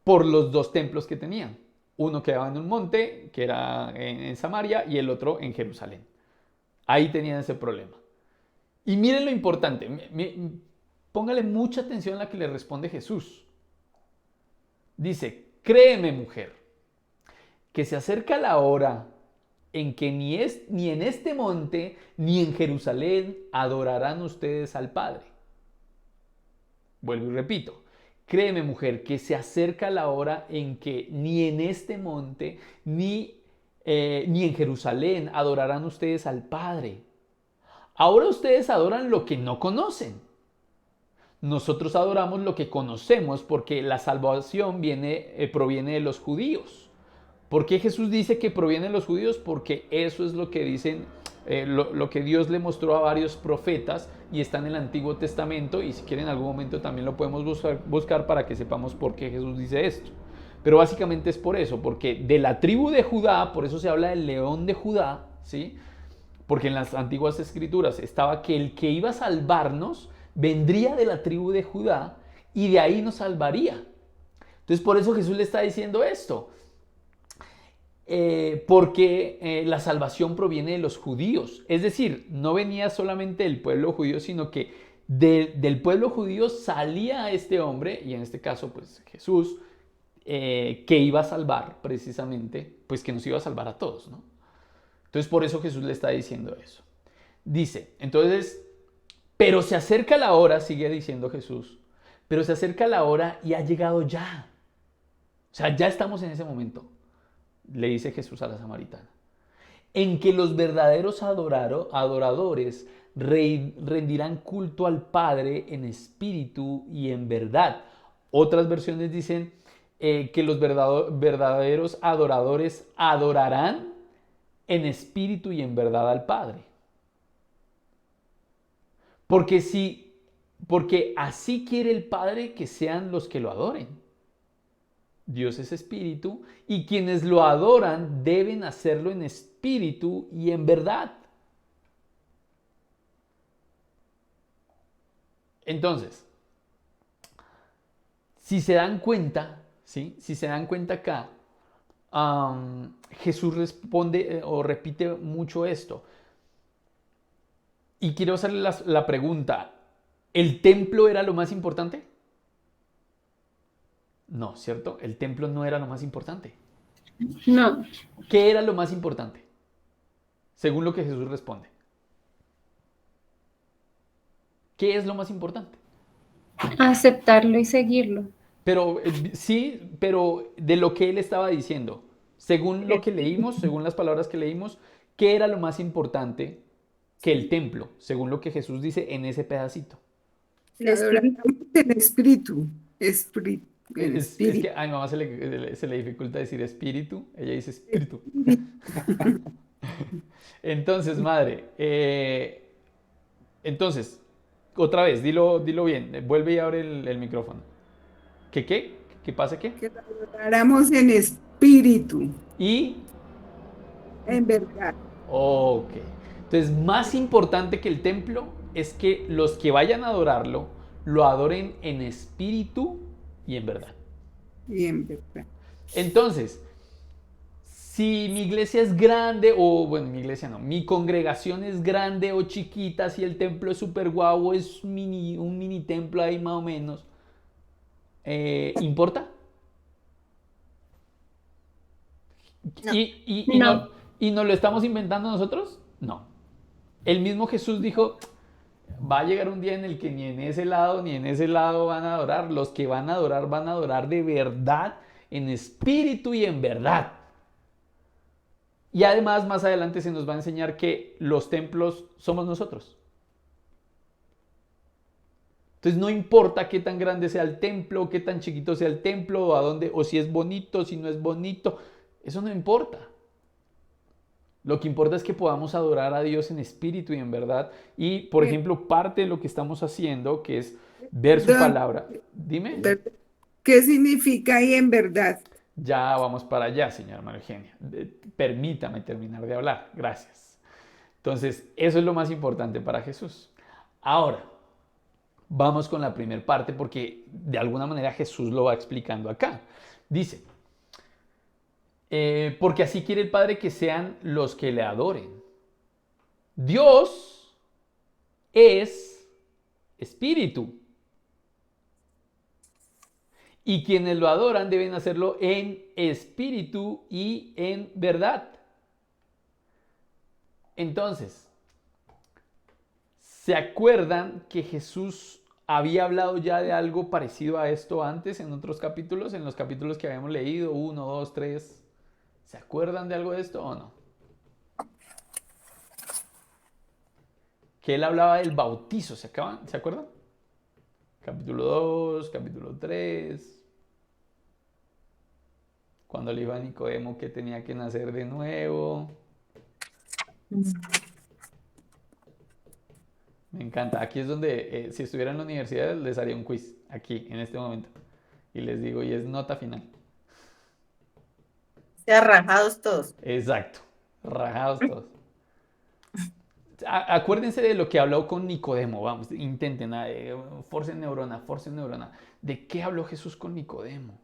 Por los 2 templos que tenían. Uno quedaba en un monte, que era en Samaria, y el otro en Jerusalén. Ahí tenían ese problema. Y miren lo importante, póngale mucha atención a la que le responde Jesús. Dice, créeme mujer, que se acerca la hora en que ni en este monte ni en Jerusalén adorarán ustedes al Padre. Vuelvo y repito, créeme mujer, que se acerca la hora en que ni en este monte ni en Jerusalén adorarán ustedes al Padre. Ahora ustedes adoran lo que no conocen. Nosotros adoramos lo que conocemos porque la salvación proviene de los judíos. ¿Por qué Jesús dice que proviene de los judíos? Porque eso es lo que dicen, lo que Dios le mostró a varios profetas y está en el Antiguo Testamento, y si quieren en algún momento también lo podemos buscar para que sepamos por qué Jesús dice esto. Pero básicamente es por eso, porque de la tribu de Judá, por eso se habla del león de Judá, ¿sí? Porque en las antiguas escrituras estaba que el que iba a salvarnos vendría de la tribu de Judá y de ahí nos salvaría. Entonces por eso Jesús le está diciendo esto. Porque la salvación proviene de los judíos. Es decir, no venía solamente del pueblo judío, sino que del pueblo judío salía este hombre, y en este caso pues Jesús, que iba a salvar precisamente, pues que nos iba a salvar a todos, ¿no? Entonces por eso Jesús le está diciendo eso. Dice, entonces, pero se acerca la hora, sigue diciendo Jesús, pero se acerca la hora y ha llegado ya. O sea, ya estamos en ese momento, le dice Jesús a la samaritana, en que los verdaderos adoradores rendirán culto al Padre en espíritu y en verdad. Otras versiones dicen que los verdaderos adoradores adorarán en espíritu y en verdad al Padre. Porque así quiere el Padre que sean los que lo adoren. Dios es espíritu y quienes lo adoran deben hacerlo en espíritu y en verdad. Entonces, si se dan cuenta, ¿sí? Si se dan cuenta acá, Jesús responde o repite mucho esto. Y quiero hacerle la pregunta, ¿el templo era lo más importante? No, ¿cierto? El templo no era lo más importante. No, ¿Qué era lo más importante? Según lo que Jesús responde. ¿Qué es lo más importante? aceptarlo y seguirlo. Pero sí, pero de lo que él estaba diciendo, según lo que leímos, según las palabras que leímos, ¿qué era lo más importante que el templo, según lo que Jesús dice en ese pedacito? Le adoramos en espíritu, en Es que espíritu. a mi mamá se le dificulta decir espíritu, ella dice espíritu. Entonces, madre, entonces, otra vez, dilo bien, vuelve y abre el micrófono. ¿Qué? ¿Qué pasa qué? Que lo adoráramos en espíritu, Y, en verdad. ok. Entonces, más importante que el templo es que los que vayan a adorarlo, lo adoren en espíritu y en verdad. Y en verdad. Entonces, si mi iglesia es grande, o bueno, mi iglesia no, mi congregación es grande o chiquita, si el templo es súper guau, es un mini templo ahí más o menos, ¿importa? No. ¿Y no, No, y no lo estamos inventando nosotros? No. El mismo Jesús dijo, va a llegar un día en el que ni en ese lado ni en ese lado van a adorar. Los que van a adorar de verdad, en espíritu y en verdad. Y además, más adelante se nos va a enseñar que los templos somos nosotros. Entonces no importa qué tan grande sea el templo, qué tan chiquito sea el templo, o a dónde, o si es bonito, si no es bonito, eso no importa. Lo que importa es que podamos adorar a Dios en espíritu y en verdad. Y, por ejemplo, parte de lo que estamos haciendo, que es ver su Perdón, palabra. Dime. perdón. ¿Qué significa ahí en verdad? Ya vamos para allá, señora María Eugenia. Permítame terminar de hablar. Gracias. Entonces, eso es lo más importante para Jesús. Ahora, vamos con la primera parte porque de alguna manera Jesús lo va explicando acá. Dice, porque así quiere el Padre que sean los que le adoren. Dios es espíritu. Y quienes lo adoran deben hacerlo en espíritu y en verdad. Entonces, ¿se acuerdan que Jesús había hablado ya de algo parecido a esto antes en otros capítulos? En los capítulos que habíamos leído, 1, 2, 3. ¿Se acuerdan de algo de esto o no? Que él hablaba del bautizo, ¿se acuerdan? Capítulo 2, capítulo 3. Cuando le iba a Nicodemo que tenía que nacer de nuevo. Me encanta. Aquí es donde, si estuviera en la universidad, les haría un quiz. Aquí, en este momento. Y les digo, y es nota final. Sea rajados todos. Exacto. Rajados todos. Acuérdense de lo que habló con Nicodemo. Vamos, intenten. Forcen neurona, forcen neurona. ¿De qué habló Jesús con Nicodemo?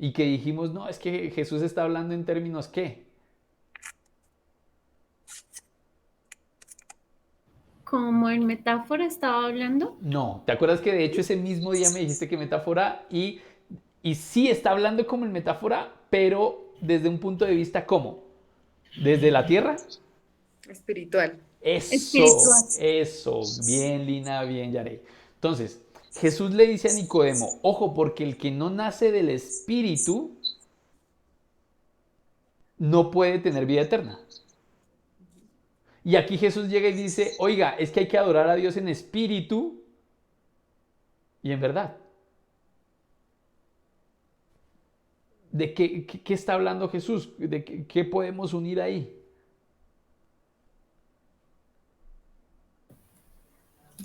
Y que dijimos, no, es que Jesús está hablando en términos ¿qué? como en metáfora estaba hablando. No, ¿te acuerdas que de hecho ese mismo día me dijiste que metáfora y sí está hablando como en metáfora, pero desde un punto de vista ¿cómo? ¿Desde la tierra? Espiritual. Espiritual. Eso, bien Lina, bien Yarey. Entonces, Jesús le dice a Nicodemo, ojo, porque el que no nace del Espíritu no puede tener vida eterna. Y aquí Jesús llega y dice, oiga, es que hay que adorar a Dios en espíritu y en verdad. ¿De qué está hablando Jesús? ¿De qué podemos unir ahí?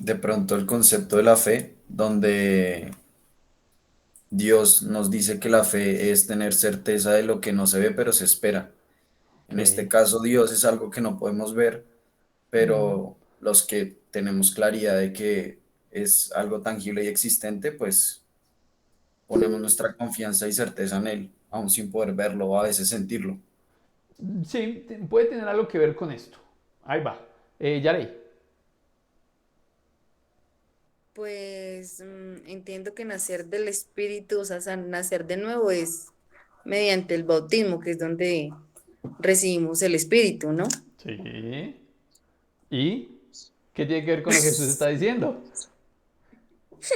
de pronto el concepto de la fe, donde Dios nos dice que la fe es tener certeza de lo que no se ve, pero se espera. En este Ok. caso, Dios es algo que no podemos ver, Mm. pero los que tenemos claridad de que es algo tangible y existente, pues ponemos nuestra confianza y certeza en Él, aun sin poder verlo o a veces sentirlo. Sí, puede tener algo que ver con esto. Ahí va. Yarey. Pues entiendo que nacer del Espíritu, o sea, nacer de nuevo es mediante el bautismo, que es donde recibimos el Espíritu, ¿no? Sí. ¿Y qué tiene que ver con lo que Jesús está diciendo?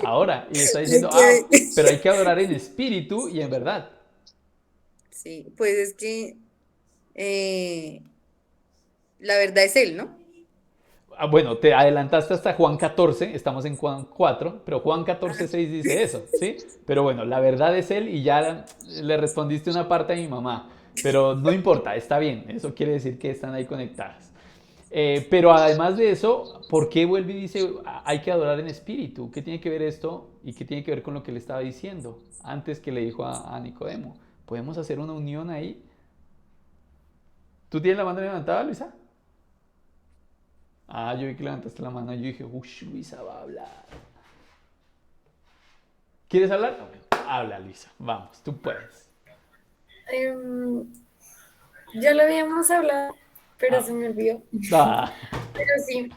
Ahora, y está Es diciendo, que, pero hay que adorar en espíritu y en verdad. sí, pues es que eh, la verdad es Él, ¿no? Bueno, te adelantaste hasta Juan 14, estamos en Juan 4, pero Juan 14, 6 dice eso, ¿sí? Pero bueno, la verdad es Él y ya le respondiste una parte a mi mamá, pero no importa, está bien, eso quiere decir que están ahí conectadas. Pero además de eso, ¿por qué vuelve y dice hay que adorar en espíritu? ¿Qué tiene que ver esto y qué tiene que ver con lo que le estaba diciendo antes que le dijo a Nicodemo? ¿Podemos hacer una unión ahí? ¿Tú tienes la mano levantada, Luisa? Ah, yo vi que levantaste la mano y yo dije, uy, Luisa va a hablar. ¿Quieres hablar? Habla, Luisa. Vamos, tú puedes. Em, ya lo habíamos hablado, pero Ah, se me olvidó. ah, Pero sí,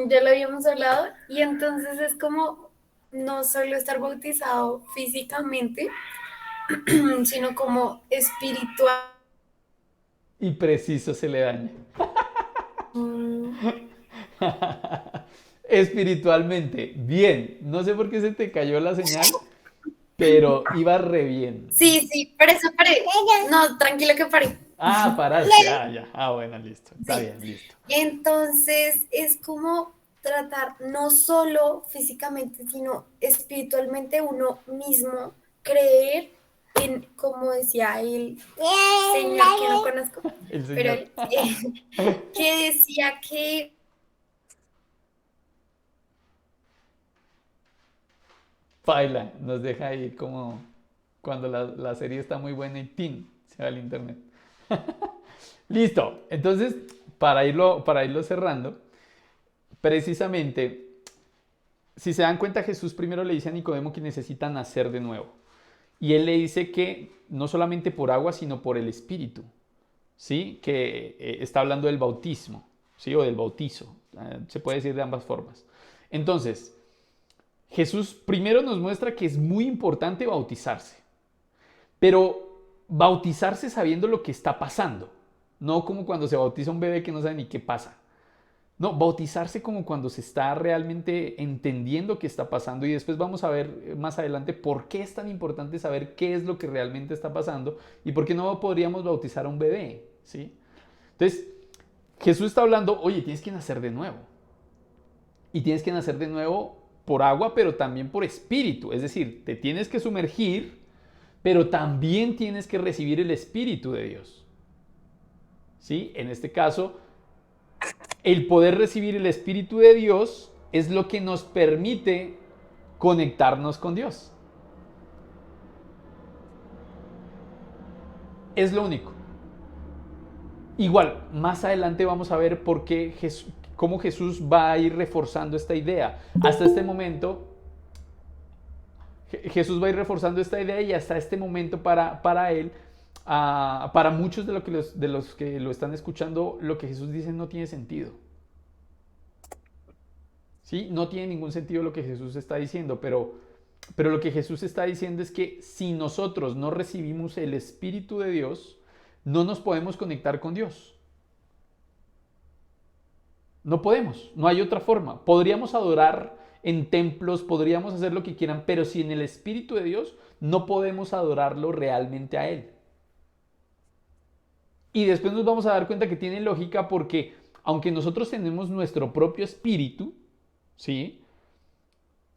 ya lo habíamos hablado y entonces es como no solo estar bautizado físicamente, sino como espiritual. y preciso se le daña. Mm, Espiritualmente, bien. No sé por qué se te cayó la señal, pero iba re bien. sí, sí, por eso paré. No, tranquilo que paré. Ah, paraste. Ah, ya. Ah, bueno, listo. Está Sí. bien, listo. Entonces es como tratar no solo físicamente, sino espiritualmente uno mismo, creer en, como decía el señor que no conozco, El pero señor. él, que decía que Paila, nos deja ahí como cuando la serie está muy buena y ¡tin! Se va al internet. Listo. Entonces, para irlo cerrando, precisamente, si se dan cuenta, Jesús primero le dice a Nicodemo que necesita nacer de nuevo. Y él le dice que no solamente por agua, sino por el Espíritu. ¿Sí? Que está hablando del bautismo, ¿sí? O del bautizo. Se puede decir de ambas formas. Entonces, Jesús primero nos muestra que es muy importante bautizarse. Pero bautizarse sabiendo lo que está pasando. No como cuando se bautiza un bebé que no sabe ni qué pasa. No, bautizarse como cuando se está realmente entendiendo qué está pasando y después vamos a ver más adelante por qué es tan importante saber qué es lo que realmente está pasando y por qué no podríamos bautizar a un bebé, ¿sí? Entonces, Jesús está hablando, oye, tienes que nacer de nuevo. Y tienes que nacer de nuevo por agua, pero también por espíritu. Es decir, te tienes que sumergir, pero también tienes que recibir el Espíritu de Dios. ¿Sí? En este caso, el poder recibir el Espíritu de Dios es lo que nos permite conectarnos con Dios. Es lo único. Igual, más adelante vamos a ver por qué cómo Jesús va a ir reforzando esta idea. Hasta este momento, Jesús va a ir reforzando esta idea y hasta este momento para él, para muchos de los que lo están escuchando, lo que Jesús dice no tiene sentido. ¿Sí? No tiene ningún sentido lo que Jesús está diciendo, pero lo que Jesús está diciendo es que si nosotros no recibimos el Espíritu de Dios, no nos podemos conectar con Dios. No podemos, no hay otra forma. Podríamos adorar en templos, podríamos hacer lo que quieran, pero sin el Espíritu de Dios no podemos adorarlo realmente a Él. Y después nos vamos a dar cuenta que tiene lógica porque aunque nosotros tenemos nuestro propio espíritu, ¿sí?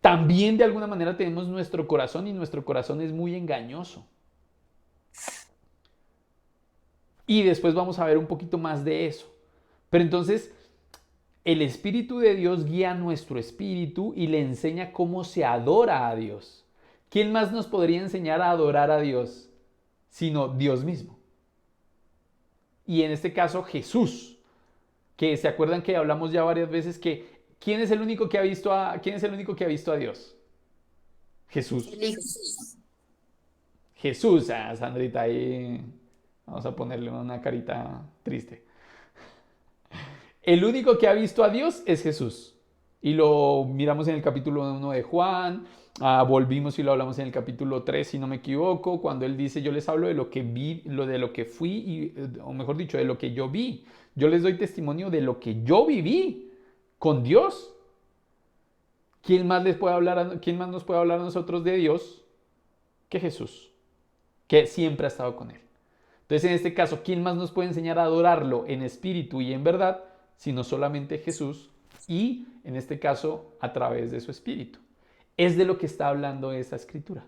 También de alguna manera tenemos nuestro corazón y nuestro corazón es muy engañoso. Y después vamos a ver un poquito más de eso. Pero entonces, El Espíritu de Dios guía nuestro espíritu y le enseña cómo se adora a Dios. ¿Quién más nos podría enseñar a adorar a Dios sino Dios mismo? Y en este caso Jesús, que se acuerdan que hablamos ya varias veces que ¿quién es el único que ha visto a Dios? Jesús. El Hijo. Jesús, Sandrita, ahí vamos a ponerle una carita triste. El único que ha visto a Dios es Jesús. Y lo miramos en el capítulo 1 de Juan, volvimos y lo hablamos en el capítulo 3, si no me equivoco, cuando él dice, yo les hablo de lo que vi, de lo que fui, o mejor dicho, de lo que yo vi. Yo les doy testimonio de lo que yo viví con Dios. ¿Quién más nos puede hablar a nosotros de Dios que Jesús? Que siempre ha estado con él. Entonces, en este caso, ¿quién más nos puede enseñar a adorarlo en espíritu y en verdad? Sino solamente Jesús y, en este caso, a través de su espíritu. Es de lo que está hablando esta escritura.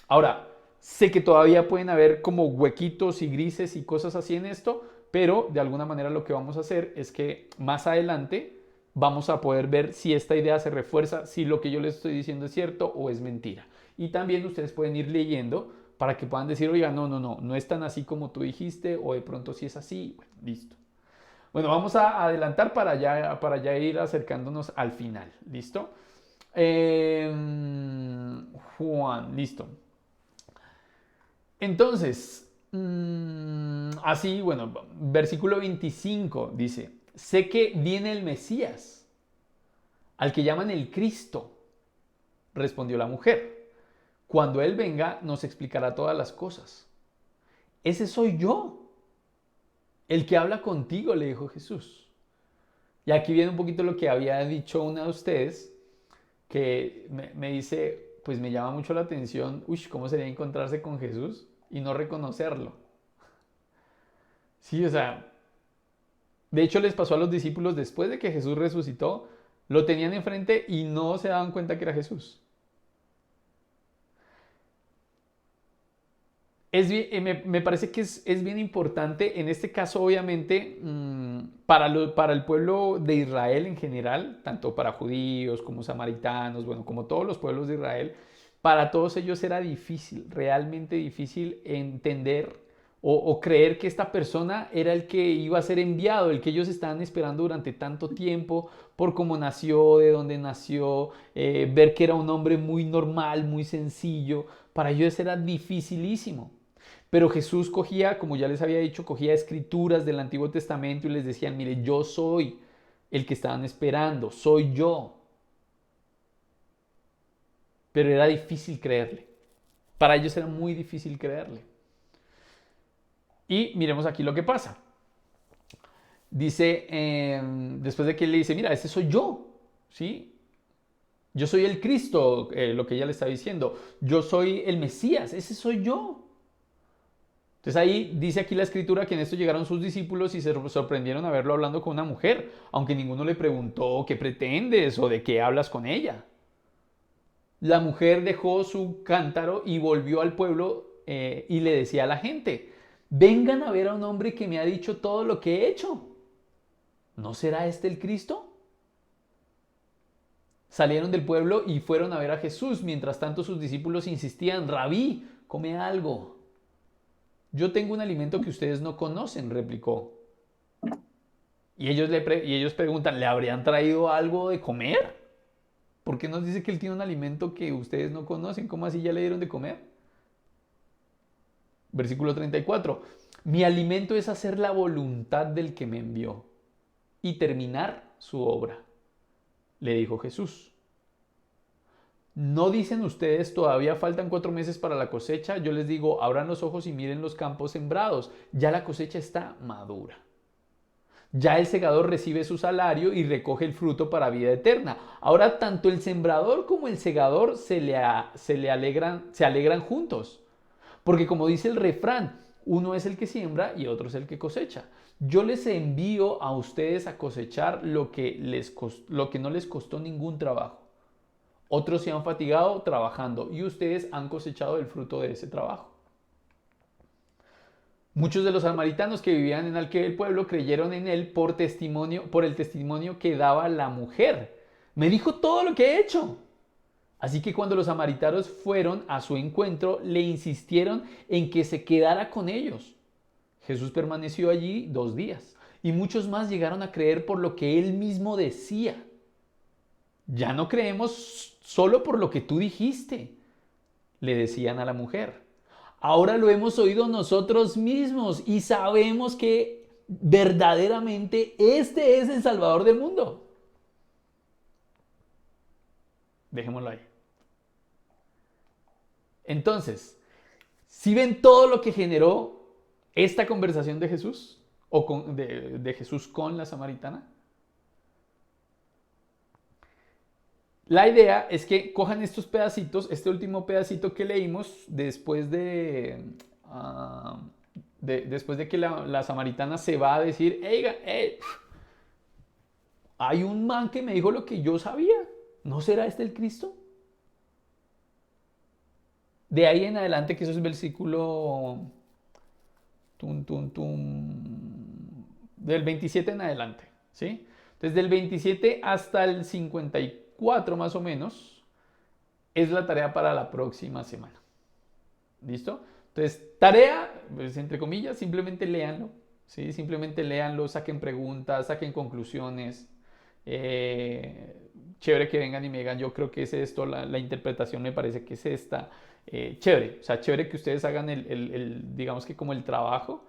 Ahora, sé que todavía pueden haber como huequitos y grises y cosas así en esto, pero de alguna manera lo que vamos a hacer es que más adelante vamos a poder ver si esta idea se refuerza, si lo que yo les estoy diciendo es cierto o es mentira. Y también ustedes pueden ir leyendo para que puedan decir, oiga, no es tan así como tú dijiste, o de pronto sí es así. Bueno, listo. Bueno, vamos a adelantar para ya ir acercándonos al final. ¿Listo? Juan, listo. Entonces, así, bueno, versículo 25 dice, sé que viene el Mesías, al que llaman el Cristo, respondió la mujer. Cuando Él venga, nos explicará todas las cosas. Ese soy yo. El que habla contigo, le dijo Jesús. Y aquí viene un poquito lo que había dicho una de ustedes, que me dice, pues me llama mucho la atención, ¿cómo sería encontrarse con Jesús y no reconocerlo? Sí, o sea, de hecho les pasó a los discípulos después de que Jesús resucitó, lo tenían enfrente y no se daban cuenta que era Jesús. Me parece que es bien importante, en este caso obviamente, para el pueblo de Israel en general, tanto para judíos como samaritanos, bueno, como todos los pueblos de Israel, para todos ellos era difícil, realmente difícil entender o creer que esta persona era el que iba a ser enviado, el que ellos estaban esperando durante tanto tiempo, por cómo nació, de dónde nació, ver que era un hombre muy normal, muy sencillo. Para ellos era dificilísimo. Pero Jesús cogía, como ya les había dicho, cogía escrituras del Antiguo Testamento y les decía, mire, yo soy el que estaban esperando, soy yo. Pero era difícil creerle. Para ellos era muy difícil creerle. Y miremos aquí lo que pasa. Dice, después de que él le dice, mira, ese soy yo, ¿sí? Yo soy el Cristo, lo que ella le está diciendo. Yo soy el Mesías, ese soy yo. Entonces ahí dice aquí la escritura que en esto llegaron sus discípulos y se sorprendieron a verlo hablando con una mujer, aunque ninguno le preguntó qué pretendes o de qué hablas con ella. La mujer dejó su cántaro y volvió al pueblo y le decía a la gente, vengan a ver a un hombre que me ha dicho todo lo que he hecho. ¿No será este el Cristo? Salieron del pueblo y fueron a ver a Jesús. Mientras tanto sus discípulos insistían, Rabí, come algo. Yo tengo un alimento que ustedes no conocen, replicó. Y ellos preguntan, ¿le habrían traído algo de comer? ¿Por qué nos dice que él tiene un alimento que ustedes no conocen? ¿Cómo así ya le dieron de comer? Versículo 34. Mi alimento es hacer la voluntad del que me envió y terminar su obra, le dijo Jesús. ¿No dicen ustedes todavía faltan 4 meses para la cosecha? Yo les digo, abran los ojos y miren los campos sembrados. Ya la cosecha está madura. Ya el segador recibe su salario y recoge el fruto para vida eterna. Ahora tanto el sembrador como el segador se alegran juntos. Porque como dice el refrán, uno es el que siembra y otro es el que cosecha. Yo les envío a ustedes a cosechar lo que no les costó ningún trabajo. Otros se han fatigado trabajando y ustedes han cosechado el fruto de ese trabajo. Muchos de los samaritanos que vivían en aquel pueblo creyeron en él por el testimonio que daba la mujer. Me dijo todo lo que he hecho. Así que cuando los samaritanos fueron a su encuentro, le insistieron en que se quedara con ellos. Jesús permaneció allí 2 días y muchos más llegaron a creer por lo que él mismo decía. Ya no creemos solo por lo que tú dijiste, le decían a la mujer. Ahora lo hemos oído nosotros mismos y sabemos que verdaderamente este es el Salvador del mundo. Dejémoslo ahí. Entonces, ¿sí ven todo lo que generó esta conversación de Jesús? ¿O de Jesús con la samaritana? La idea es que cojan estos pedacitos, este último pedacito que leímos, después de que la samaritana se va a decir, hay un man que me dijo lo que yo sabía, ¿no será este el Cristo? De ahí en adelante, que eso es el versículo del 27 en adelante, ¿sí? Entonces, del 27 hasta el 54 más o menos, es la tarea para la próxima semana. ¿Listo? Entonces, tarea, pues, entre comillas, simplemente léanlo, ¿sí? Simplemente léanlo, saquen preguntas, saquen conclusiones. Chévere que vengan y me digan, yo creo que es esto, la interpretación me parece que es esta. Chévere, o sea, chévere que ustedes hagan digamos que como el trabajo,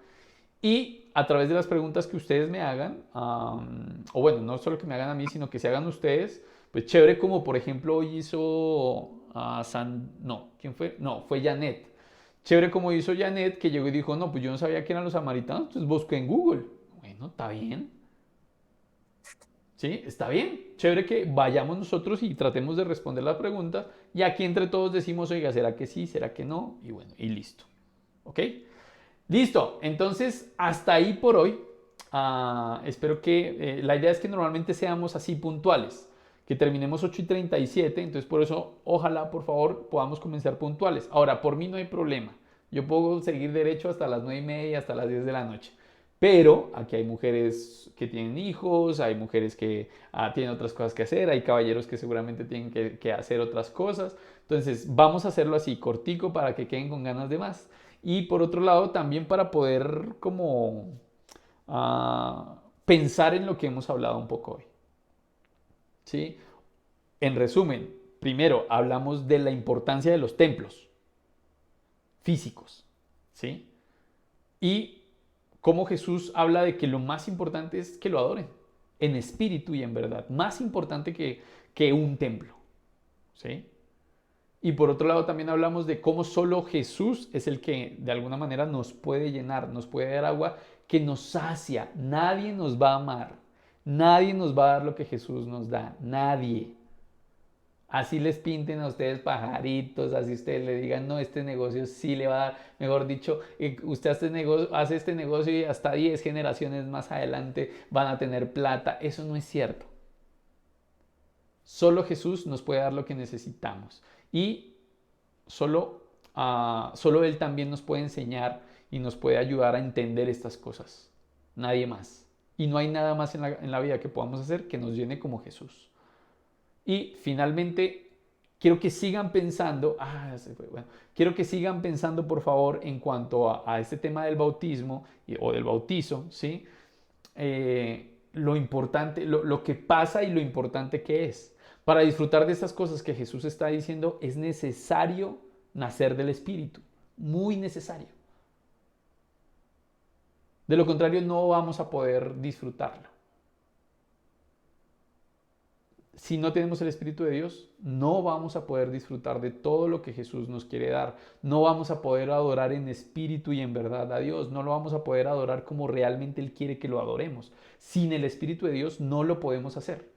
y a través de las preguntas que ustedes me hagan, o bueno, no solo que me hagan a mí, sino que se hagan ustedes, pues chévere, como por ejemplo hoy hizo ¿quién fue? No, fue Janet. Chévere como hizo Janet, que llegó y dijo, no, pues yo no sabía que eran los samaritanos, entonces busqué en Google. Bueno, está bien. ¿Sí? Está bien. Chévere que vayamos nosotros y tratemos de responder las preguntas, y aquí entre todos decimos, oiga, ¿será que sí? ¿Será que no? Y bueno, y listo. ¿Ok? Listo. Entonces, hasta ahí por hoy. Espero que la idea es que normalmente seamos así puntuales, que terminemos 8:37, entonces por eso, ojalá, por favor, podamos comenzar puntuales. Ahora, por mí no hay problema. Yo puedo seguir derecho hasta las 9:30, hasta las 10 de la noche. Pero aquí hay mujeres que tienen hijos, hay mujeres que tienen otras cosas que hacer, hay caballeros que seguramente tienen que hacer otras cosas. Entonces vamos a hacerlo así, cortico, para que queden con ganas de más. Y por otro lado, también para poder como pensar en lo que hemos hablado un poco hoy. ¿Sí? En resumen, primero hablamos de la importancia de los templos físicos. ¿Sí? Y cómo Jesús habla de que lo más importante es que lo adoren en espíritu y en verdad, más importante que un templo, ¿sí? Y por otro lado también hablamos de cómo solo Jesús es el que de alguna manera nos puede llenar, nos puede dar agua que nos sacia. Nadie nos va a amar, nadie nos va a dar lo que Jesús nos da, nadie. Así les pinten a ustedes pajaritos, así ustedes le digan, no, este negocio sí le va a dar, mejor dicho, usted hace este negocio y hasta 10 generaciones más adelante van a tener plata. Eso no es cierto. Solo Jesús nos puede dar lo que necesitamos. Y solo Él también nos puede enseñar y nos puede ayudar a entender estas cosas. Nadie más. Y no hay nada más en la vida que podamos hacer que nos llene como Jesús. Y finalmente, quiero que sigan pensando, quiero que sigan pensando, por favor, en cuanto a este tema del bautismo o del bautizo, ¿sí? Lo importante, lo que pasa y lo importante que es. Para disfrutar de estas cosas que Jesús está diciendo, es necesario nacer del Espíritu, muy necesario. De lo contrario, no vamos a poder disfrutarlo. Si no tenemos el Espíritu de Dios, no vamos a poder disfrutar de todo lo que Jesús nos quiere dar. No vamos a poder adorar en espíritu y en verdad a Dios. No lo vamos a poder adorar como realmente Él quiere que lo adoremos. Sin el Espíritu de Dios no lo podemos hacer.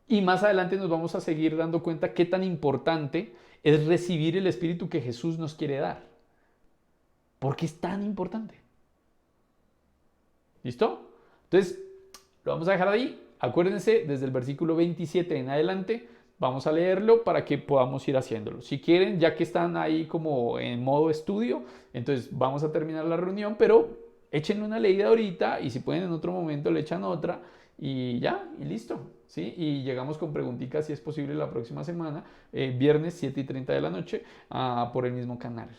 Y más adelante nos vamos a seguir dando cuenta qué tan importante es recibir el Espíritu que Jesús nos quiere dar. ¿Por qué es tan importante? ¿Listo? Entonces, lo vamos a dejar ahí. Acuérdense, desde el versículo 27 en adelante, vamos a leerlo para que podamos ir haciéndolo. Si quieren, ya que están ahí como en modo estudio, entonces vamos a terminar la reunión, pero échenle una leída ahorita y si pueden en otro momento le echan otra y ya, y listo. ¿Sí? Y llegamos con preguntitas si es posible la próxima semana, viernes 7:30 de la noche, por el mismo canal.